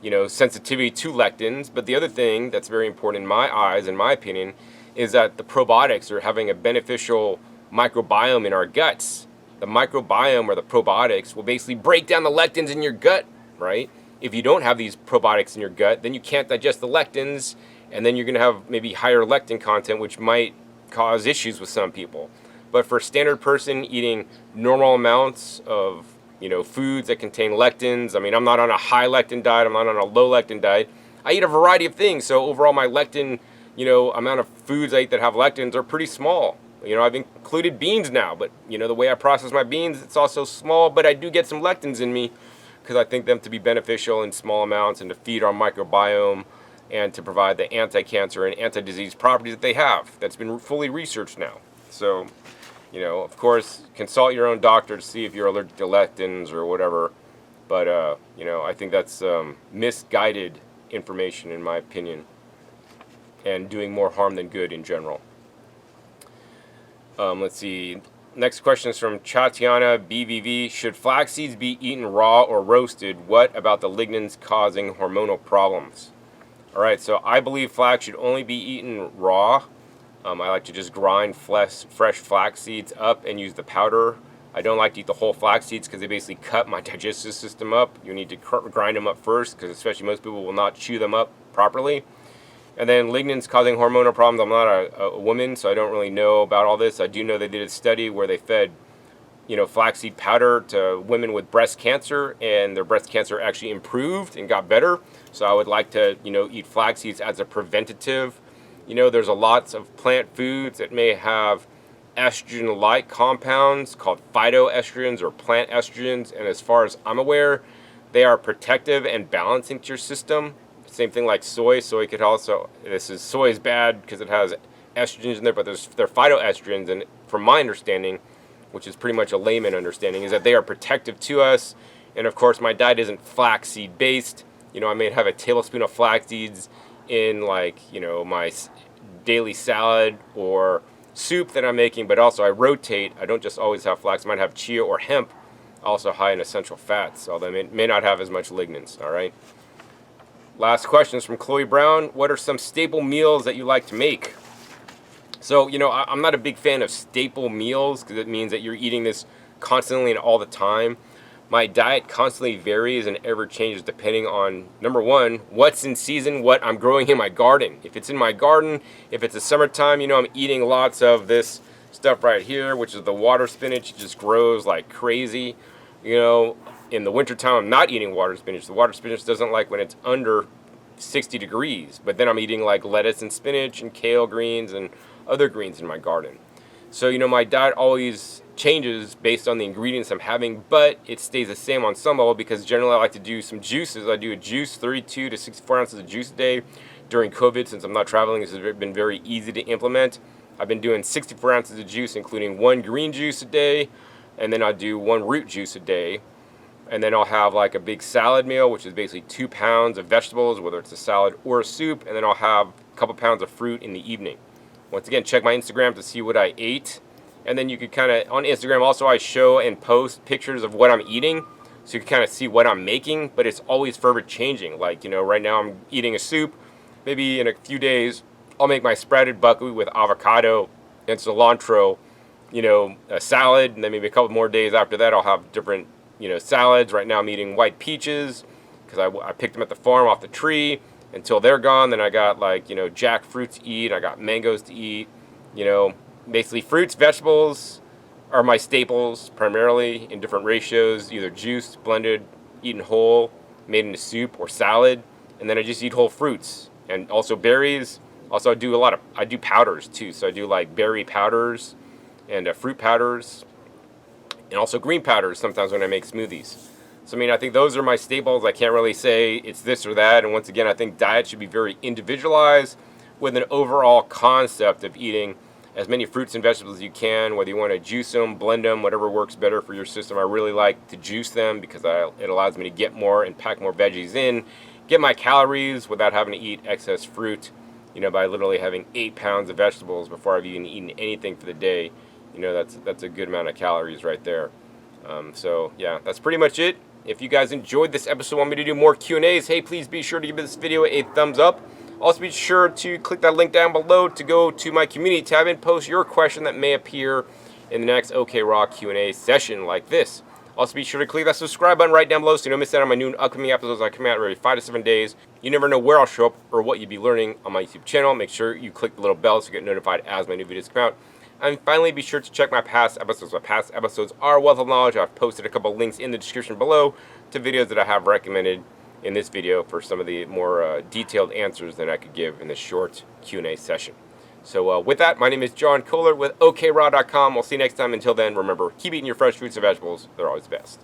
you know, sensitivity to lectins. But the other thing that's very important in my eyes, in my opinion, is that the probiotics are having a beneficial microbiome in our guts. The microbiome or the probiotics will basically break down the lectins in your gut, right? If you don't have these probiotics in your gut, then you can't digest the lectins, and then you're going to have maybe higher lectin content, which might cause issues with some people. But for a standard person eating normal amounts of, you know, foods that contain lectins, I mean, I'm not on a high lectin diet, I'm not on a low lectin diet. I eat a variety of things, so overall my lectin, you know, amount of foods I eat that have lectins are pretty small. You know, I've included beans now, but, you know, the way I process my beans, it's also small, but I do get some lectins in me, because I think them to be beneficial in small amounts and to feed our microbiome and to provide the anti-cancer and anti-disease properties that they have. That's been fully researched now. So, you know, of course, consult your own doctor to see if you're allergic to lectins or whatever. But, you know, I think that's misguided information in my opinion and doing more harm than good in general. Let's see. Next question is from Chatiana BVV. Should flax seeds be eaten raw or roasted? What about the lignans causing hormonal problems? All right, so I believe flax should only be eaten raw. I like to just grind fresh flax seeds up and use the powder. I don't like to eat the whole flax seeds because they basically cut my digestive system up. You need to grind them up first because especially most people will not chew them up properly. And then lignans causing hormonal problems. I'm not a woman, so I don't really know about all this. I do know they did a study where they fed, you know, flaxseed powder to women with breast cancer, and their breast cancer actually improved and got better. So I would like to, you know, eat flax seeds as a preventative. You know, there's a lots of plant foods that may have estrogen-like compounds called phytoestrogens or plant estrogens, and as far as I'm aware, they are protective and balancing to your system. Same thing like soy. Soy could also, soy is bad because it has estrogens in there, but they're phytoestrogens, and from my understanding, which is pretty much a layman understanding, is that they are protective to us. And of course, my diet isn't flaxseed based. You know, I may have a tablespoon of flax seeds in, like, you know, my daily salad or soup that I'm making, but also I rotate. I don't just always have flax. I might have chia or hemp, also high in essential fats, although they may not have as much lignans, all right? Last question is from Chloe Brown. What are some staple meals that you like to make? So, you know, I'm not a big fan of staple meals because it means that you're eating this constantly and all the time. My diet constantly varies and ever changes depending on, number one, what's in season, what I'm growing in my garden. If it's in my garden, if it's the summertime, you know, I'm eating lots of this stuff right here, which is the water spinach. It just grows like crazy, you know. In the wintertime, I'm not eating water spinach. The water spinach doesn't like when it's under 60 degrees. But then I'm eating like lettuce and spinach and kale greens and other greens in my garden. So, you know, my diet always changes based on the ingredients I'm having, but it stays the same on some level because generally I like to do some juices. I do a juice, 32 to 64 ounces of juice a day. During COVID, since I'm not traveling, this has been very easy to implement. I've been doing 64 ounces of juice, including one green juice a day, and then I do one root juice a day. And then I'll have like a big salad meal, which is basically 2 pounds of vegetables, whether it's a salad or a soup. And then I'll have a couple pounds of fruit in the evening. Once again, check my Instagram to see what I ate. And then you could kind of, on Instagram also, I show and post pictures of what I'm eating. So you can kind of see what I'm making, but it's always forever changing. Like, you know, right now I'm eating a soup. Maybe in a few days, I'll make my sprouted buckwheat with avocado and cilantro, you know, a salad. And then maybe a couple more days after that, I'll have different, you know, salads. Right now I'm eating white peaches because I picked them at the farm off the tree. Until they're gone, then I got like, you know, jackfruit to eat. I got mangoes to eat. You know, basically fruits, vegetables are my staples primarily in different ratios, either juiced, blended, eaten whole, made into soup or salad. And then I just eat whole fruits. and also berries. Also, I do powders too. So I do like berry powders and fruit powders, and also green powders sometimes when I make smoothies. So, I mean, I think those are my staples. I can't really say it's this or that. And once again, I think diet should be very individualized with an overall concept of eating as many fruits and vegetables as you can, whether you want to juice them, blend them, whatever works better for your system. I really like to juice them because it allows me to get more and pack more veggies in, get my calories without having to eat excess fruit, by literally having 8 pounds of vegetables before I've even eaten anything for the day. That's a good amount of calories right there. So yeah, that's pretty much it. If you guys enjoyed this episode, want me to do more Q&As, hey, please be sure to give this video a thumbs up. Also, be sure to click that link down below to go to my community tab and post your question that may appear in the next okraw Q&A session like this. Also, be sure to click that subscribe button right down below so you don't miss out on my new and upcoming episodes. I come out every 5 to 7 days. You never know where I'll show up or what you'll be learning on my YouTube channel. Make sure you click the little bell so you get notified as my new videos come out. And finally, be sure to check my past episodes. My past episodes are a wealth of knowledge. I've posted a couple links in the description below to videos that I have recommended in this video for some of the more detailed answers that I could give in this short Q&A session. So with that, my name is John Kohler with okraw.com. We'll see you next time. Until then, remember, keep eating your fresh fruits and vegetables. They're always best.